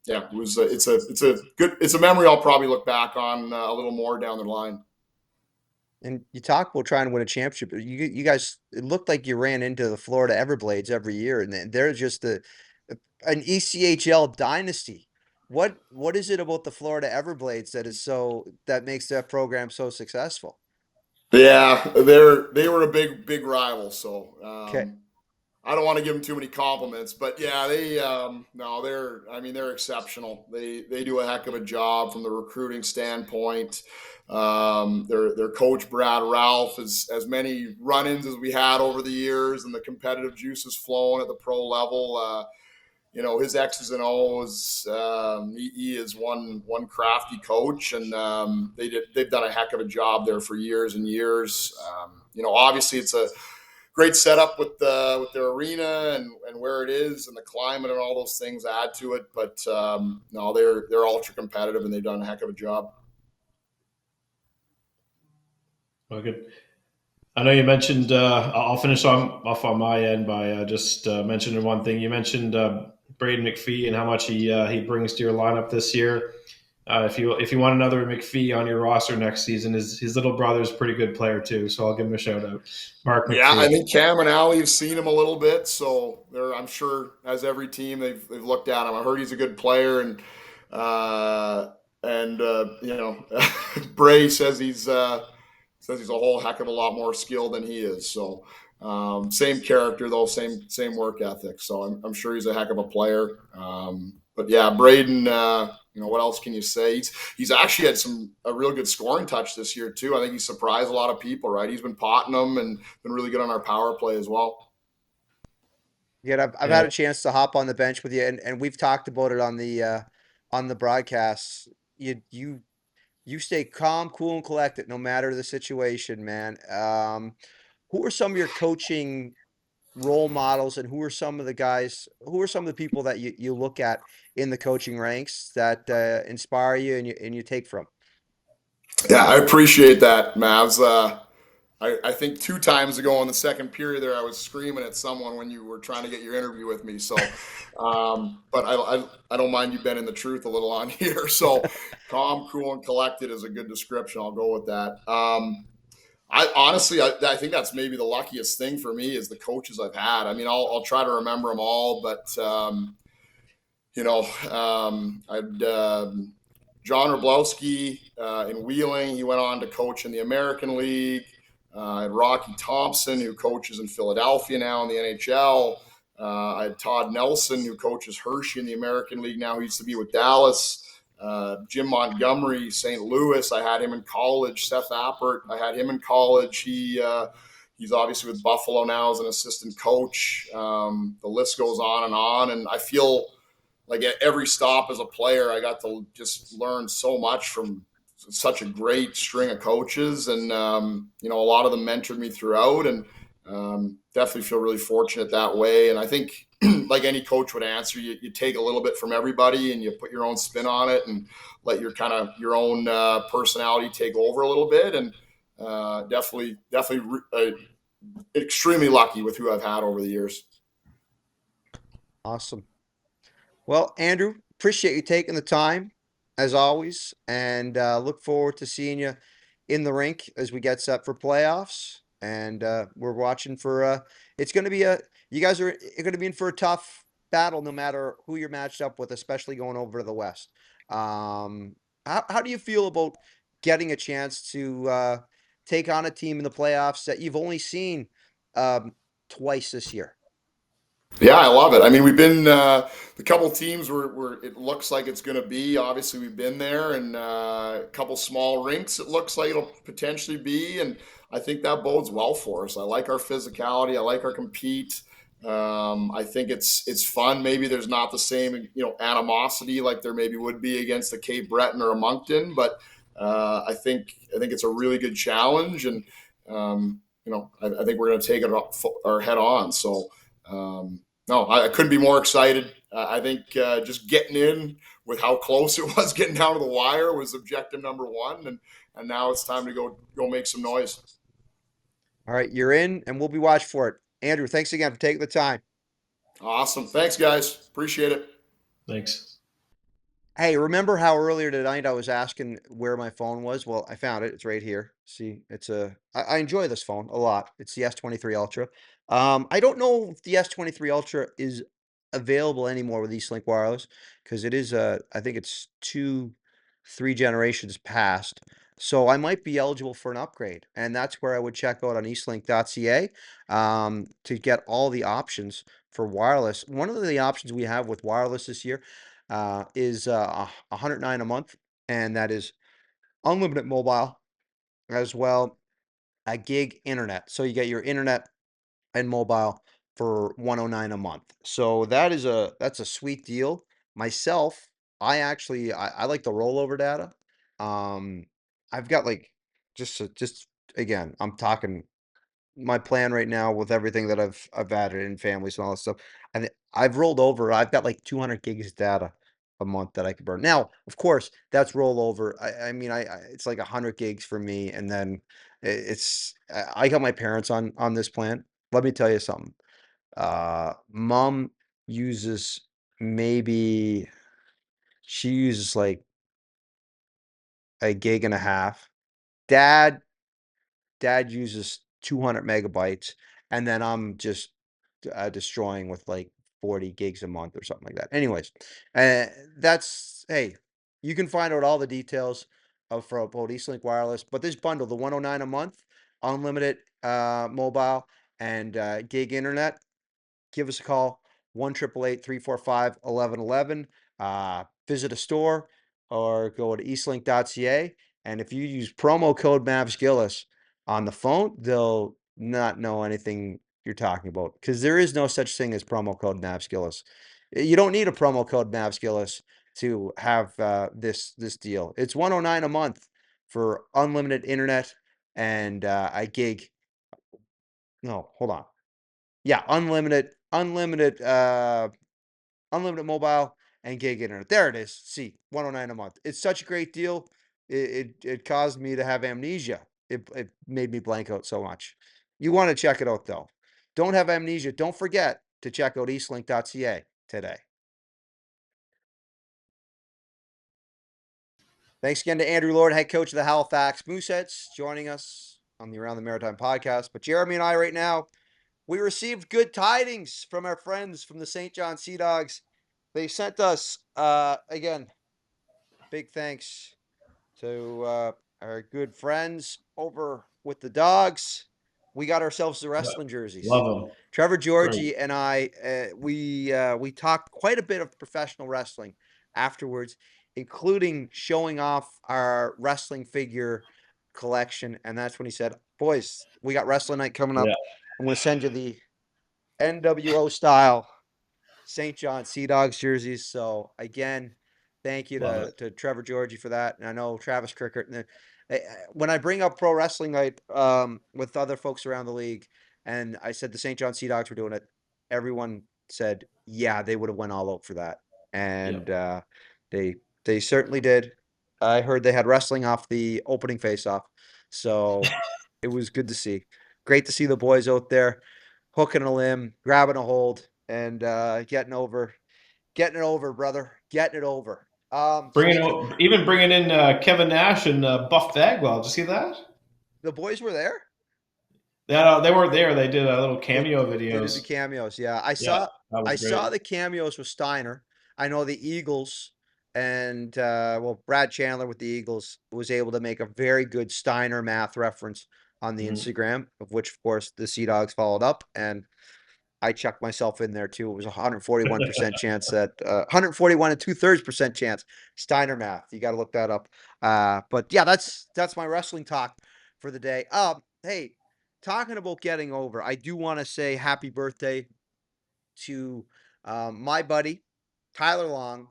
yeah, it was. It's a memory I'll probably look back on a little more down the line. And you talk about trying to win a championship. You guys, it looked like you ran into the Florida Everblades every year, and they're just an ECHL dynasty. What is it about the Florida Everblades that makes that program so successful? Yeah, they were a big rival. So Okay. I don't want to give them too many compliments, but yeah, they no, they're exceptional. They do a heck of a job from the recruiting standpoint. Their coach Brad Ralph is as many run-ins as we had over the years, and the competitive juices flowing at the pro level. You know, his X's and O's. He is one crafty coach, and they've done a heck of a job there for years and years. You know, obviously it's a great setup with their arena and where it is and the climate and all those things add to it. But no, they're ultra competitive, and they've done a heck of a job. Well, good. I know you mentioned. I'll finish off on my end by just mentioning one thing. You mentioned Braden McPhee and how much he brings to your lineup this year. If you want another McPhee on your roster next season, his little brother's a pretty good player too. So I'll give him a shout out, Mark Yeah, I McPhee. think Cam and Ali have seen him a little bit, so I'm sure as every team they've looked at him. I heard he's a good player, uh, and you know, Bray says he's a whole heck of a lot more skilled than he is. So same character though, same work ethic. So I'm sure he's a heck of a player. But yeah, Braden. You know, what else can you say? He's actually had a real good scoring touch this year too. I think he's surprised a lot of people. Right, he's been potting them and been really good on our power play as well. Yeah, I've Yeah, had a chance to hop on the bench with you, and we've talked about it on the broadcasts. You stay calm, cool, and collected no matter the situation, man. Who are some of your coaching role models, and who are some of the people that you look at in the coaching ranks that inspire you and you take from? Yeah, I appreciate that, Mavs. I think two times ago in the second period there, I was screaming at someone when you were trying to get your interview with me. So, but I don't mind you bending the truth a little on here. So, calm, cool, and collected is a good description. I'll go with that. I honestly, I think that's maybe the luckiest thing for me is the coaches I've had. I mean, I'll try to remember them all, but you know, I'd John Rablowski in Wheeling. He went on to coach in the American League. I had Rocky Thompson, who coaches in Philadelphia now in the NHL. I had Todd Nelson, who coaches Hershey in the American League now. He used to be with Dallas. Jim Montgomery, St. Louis. I had him in college. Seth Appert, I had him in college. He's obviously with Buffalo now as an assistant coach. The list goes on and on. And I feel like at every stop as a player, I got to just learn so much from such a great string of coaches, and you know, a lot of them mentored me throughout, and definitely feel really fortunate that way. And I think, like any coach would answer, you take a little bit from everybody, and you put your own spin on it, and let your own personality take over a little bit. And definitely, extremely lucky with who I've had over the years. Awesome. Well, Andrew, appreciate you taking the time as always, and look forward to seeing you in the rink as we get set for playoffs. and we're watching for. It's going to be a. You guys are going to be in for a tough battle, no matter who you're matched up with, especially going over to the West. How do you feel about getting a chance to take on a team in the playoffs that you've only seen um, twice this year? Yeah, I love it. I mean, we've been the couple teams where it looks like it's going to be. Obviously, we've been there, and a couple small rinks. It looks like it'll potentially be, and I think that bodes well for us. I like our physicality. I like our compete. I think it's fun. Maybe there's not the same animosity like there maybe would be against a Cape Breton or a Moncton, but I think it's a really good challenge, and I think we're going to take it our head on. So. No, I couldn't be more excited. I think just getting in with how close it was getting down to the wire was objective number one, and now it's time to go make some noise. All right, you're in, and we'll be watching for it. Andrew, thanks again for taking the time. Awesome, thanks guys, appreciate it. Thanks. Hey, remember how earlier tonight I was asking where my phone was? Well, I found it. It's right here. See, I enjoy this phone a lot. It's the S23 Ultra. I don't know if the S23 Ultra is available anymore with Eastlink Wireless because it is, I think it's three generations past. So I might be eligible for an upgrade. And that's where I would check out on eastlink.ca to get all the options for wireless. One of the options we have with wireless this year is 109 a month, and that is unlimited mobile as well, a gig internet. So you get your internet and mobile for 109 a month. So that's a sweet deal. Myself, I like the rollover data. Um, I've got like just again, I'm talking my plan right now with everything that I've added in families and all that stuff. And I've rolled over. I've got like 200 gigs of data a month that I can burn. Now, of course, that's rollover. I mean, it's like 100 gigs for me, and then I got my parents on this plan. Let me tell you something. Mom uses maybe she uses like a gig and a half. Dad Dad uses 200 megabytes, and then I'm just destroying with like 40 gigs a month or something like that. Anyways, uh, hey, you can find out all the details for about Eastlink Wireless, but this bundle, the 109 a month, unlimited mobile and gig internet, give us a call 1-888-345-1111. Visit a store or go to eastlink.ca. And if you use promo code MavsGillis on the phone, they'll not know anything you're talking about because there is no such thing as promo code MavsGillis. You don't need a promo code MavsGillis to have this deal. It's 109 a month for unlimited internet and a gig. No, hold on. Yeah, unlimited mobile and gig internet. There it is. See, 109 a month. It's such a great deal. It caused me to have amnesia. It made me blank out so much. You want to check it out though. Don't have amnesia. Don't forget to check out eastlink.ca today. Thanks again to Andrew Lord, head coach of the Halifax Mooseheads, joining us on the Around the Maritime podcast. But Jeremy and I right now, we received good tidings from our friends from the St. John Sea Dogs. They sent us, again, big thanks to our good friends over with the Dogs. We got ourselves the Yeah, wrestling jerseys. love them. Trevor Great. Georgie and I, we talked quite a bit of professional wrestling afterwards, including showing off our wrestling figure collection. And that's when he said, "Boys, we got wrestling night coming Yeah, up. I'm going to send you the NWO style St. John Sea Dogs jerseys." So again, thank you love it. to Trevor Georgie for that. And I know Travis Cricket. And when I bring up pro wrestling night with other folks around the league, and I said the St. John Sea Dogs were doing it, everyone said, yeah, they would have went all out for that. Yep. And they they certainly did. I heard they had wrestling off the opening face off. So it was good to see. Great to see the boys out there hooking a limb, grabbing a hold, and getting it over, brother, getting it over. Speaking, Even bringing in Kevin Nash and Buff Bagwell. Did you see that? the boys were there. They weren't there. They did a little They cameo they did the videos. cameos. Yeah, Yeah, that I was great. saw the cameos with Steiner. I know the Eagles and well, Brad Chandler with the Eagles was able to make a very good Steiner math reference on the Mhm. Instagram, of which of course the Sea Dogs followed up, and I chucked myself in there too. It was a 141% chance that 141 and 2/3% chance Steiner math. You got to look that up. But yeah, that's my wrestling talk for the day. Hey, talking about getting over, I do want to say happy birthday to my buddy Tyler Long.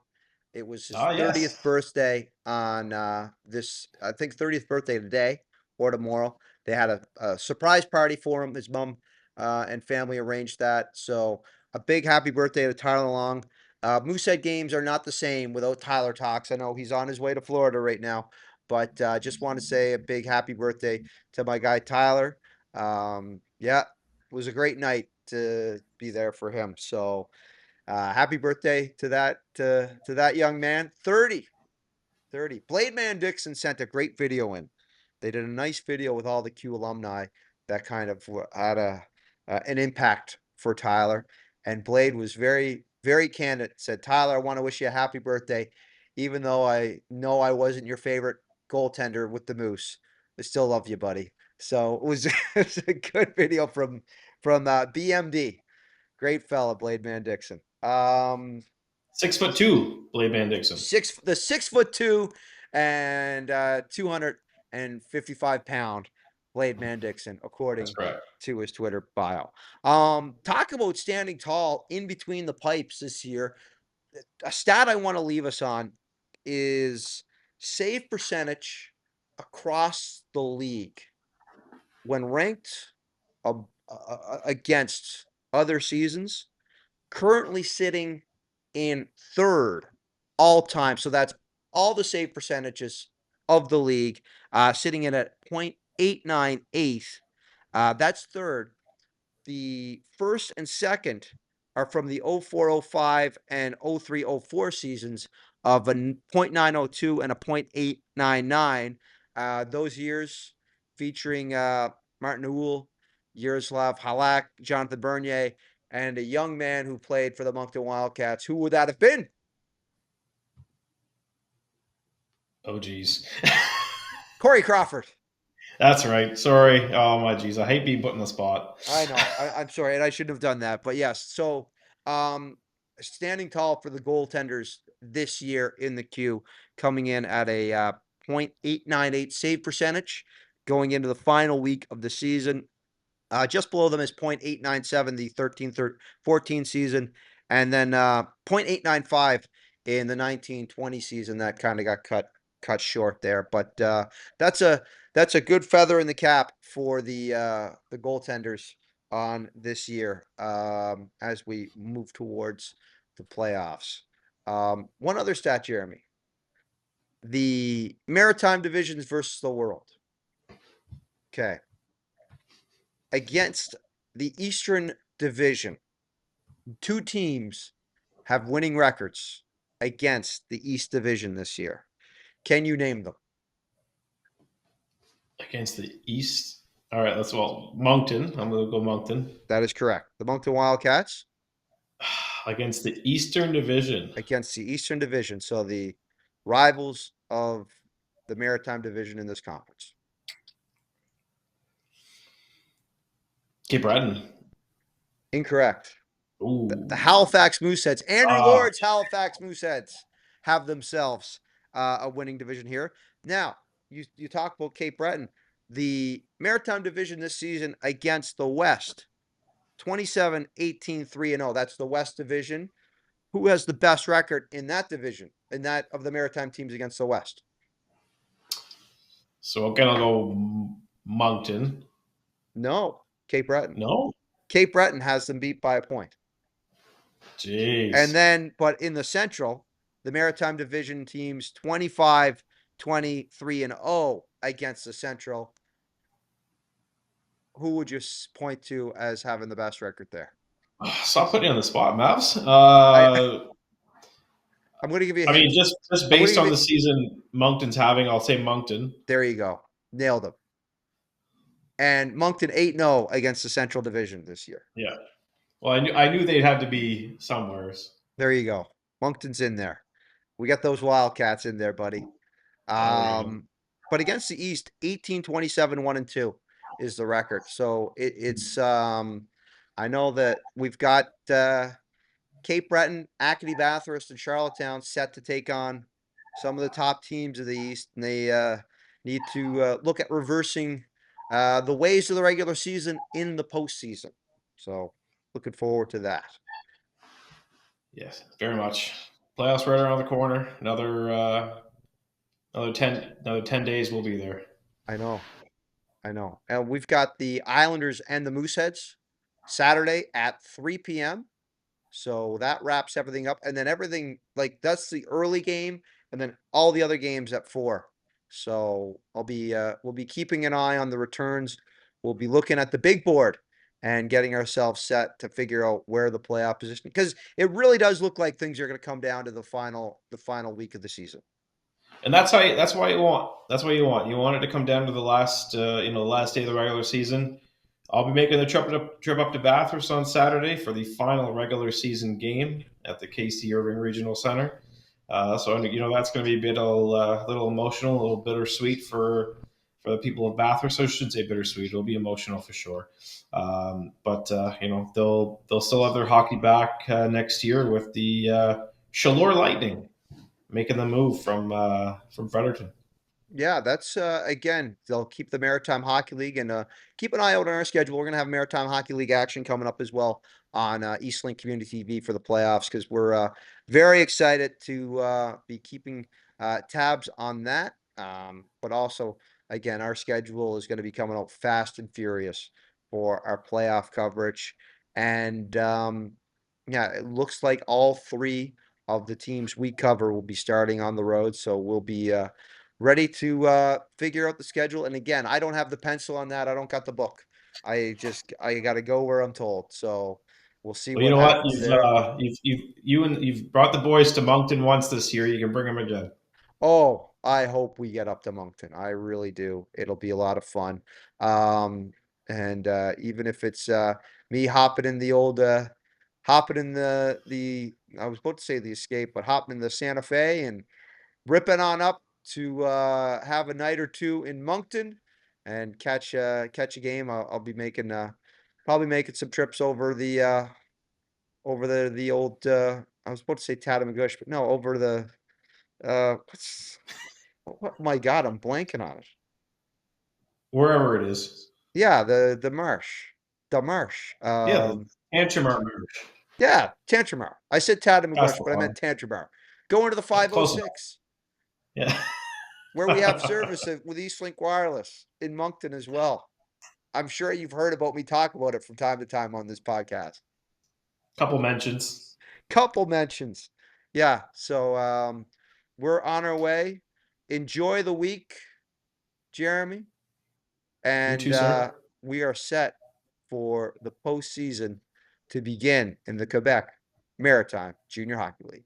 It was his Oh 30th yes. birthday on this, I think 30th birthday today or tomorrow. They had a surprise party for him. His mom and family arranged that. So a big happy birthday to Tyler Long. Moosehead games are not the same without Tyler Talks. I know he's on his way to Florida right now, but just want to say a big happy birthday to my guy Tyler. Yeah, it was a great night to be there for him. So happy birthday to that young man. 30. Blade Man Dixon sent a great video in. They did a nice video with all the Q alumni that kind of had an impact for Tyler. And Blade was very, very candid. Said, Tyler, I want to wish you a happy birthday, even though I know I wasn't your favorite goaltender with the Moose. I still love you, buddy. So it was, it was a good video from BMD. Great fella, Blade Man Dixon. 6'2", Blade Man Dixon. 6'2" and 255-pound Blade Man Dixon, That's according correct. to his Twitter bio. Talk about standing tall in between the pipes this year. A stat I want to leave us on is save percentage across the league when ranked against other seasons, currently sitting in third all time. So that's all the save percentages of the league, sitting in at 0.898. That's third. The first and second are from the 0405 and 0304 seasons of a 0.902 and a 0.899. Those years featuring Martin Uhl, Yaroslav Halak, Jonathan Bernier, and a young man who played for the Moncton Wildcats. Who would that have been? Oh geez. Corey Crawford. That's right. Sorry. Oh my geez. I hate being put in the spot. I know. I'm sorry, and I shouldn't have done that. But yes, so um, standing tall for the goaltenders this year in the queue, coming in at a 0.898 save percentage, going into the final week of the season. Just below them is 0.897, the 13-14 season, and then 0.895 in the 19-20 season. That kind of got cut short there, but that's a that's a good feather in the cap for the goaltenders on this year as we move towards the playoffs. One other stat, Jeremy: the Maritime divisions versus the world. Okay, against the Eastern Division, two teams have winning records against the East Division this year. Can you name them? Against the East. All right. Moncton. I'm gonna go Moncton. That is correct. The Moncton Wildcats Against the Eastern Division. against the Eastern Division. So the rivals of the Maritime Division in this conference. Cape Breton. Incorrect. The Ooh. Halifax Mooseheads, Andrew Ah. Lord's Halifax Mooseheads, have themselves a winning division here. Now, you talk about Cape Breton. The Maritime Division this season against the West, 27-18-3-0. That's the West Division. Who has the best record in that division, in that of the Maritime teams against the West? So I'm gonna go Moncton. No, Cape Breton. No. Cape Breton has them beat by a point. And Jeez. then, but in the Central, the Maritime Division teams 25-23-0 against the Central. Who would you point to as having the best record there? Stop putting you on the spot, Mavs. I, I'm going to give you a I hint. mean, just I'm going to based give on you. the season Moncton's having, I'll say Moncton. There you go. Nailed him. And Moncton 8-0 against the Central Division this year. Yeah. Well, I knew they'd have to be somewheres. There you go. Moncton's in there. We got those Wildcats in there, buddy. There we go. But against the East, 18-27, 1-2 is the record. So it's I know that we've got Cape Breton, Acadie Bathurst, and Charlottetown set to take on some of the top teams of the East, and they need to look at reversing the ways of the regular season in the postseason. So looking forward to that. Yes, very much. Playoffs right around the corner. Another 10 days we'll be there. I know. And we've got the Islanders and the Mooseheads Saturday at 3 p.m. So that wraps everything up. And then everything, like, that's the early game, and then all the other games at 4. So we'll be keeping an eye on the returns. We'll be looking at the big board and getting ourselves set to figure out where the playoff position, because it really does look like things are going to come down to the final week of the season. And that's why you want. That's what you want. You want it to come down to the last the last day of the regular season. I'll be making the trip up to Bathurst on Saturday for the final regular season game at the KC Irving Regional Center. So that's going to be a bit little emotional, a little bittersweet for the people of Bathurst. I should say bittersweet. It'll be emotional for sure. But they'll still have their hockey back next year with the Chaleur Lightning making the move from Fredericton. Yeah, that's again, they'll keep the Maritime Hockey League, and keep an eye out on our schedule. We're gonna have Maritime Hockey League action coming up as well on Eastlink Community TV for the playoffs, because we're very excited to be keeping tabs on that. But also, again, our schedule is going to be coming out fast and furious for our playoff coverage. And yeah, it looks like all 3 of the teams we cover will be starting on the road, so we'll be ready to figure out the schedule. And again, I don't have the pencil on that. I don't got the book. I got to go where I'm told. So we'll see Well, you what know what? happens there. You've brought the boys to Moncton once this year. You can bring them again. Oh, I hope we get up to Moncton. I really do. It'll be a lot of fun. And even if it's me hopping in the old hopping in the I was about to say the Escape, but hopping in the Santa Fe and ripping on up to have a night or two in Moncton and catch a game. I'll be making probably making some trips over the old I was about to say Tattamagush, but no, over the what's what my God, I'm blanking on it. Wherever it is. Yeah, the marsh. The marsh. Yeah, the Antrimar. Yeah, Tantramar. I said That's Tattamagush, the but I one. meant Tantramar. Going to the Close enough. 506. Yeah. Where we have service with Eastlink Wireless in Moncton as well. I'm sure you've heard about me talk about it from time to time on this podcast. Couple mentions. Couple mentions. Yeah, so we're on our way. Enjoy the week, Jeremy, You and too, sir. we are set for the postseason to begin in the Quebec Maritime Junior Hockey League.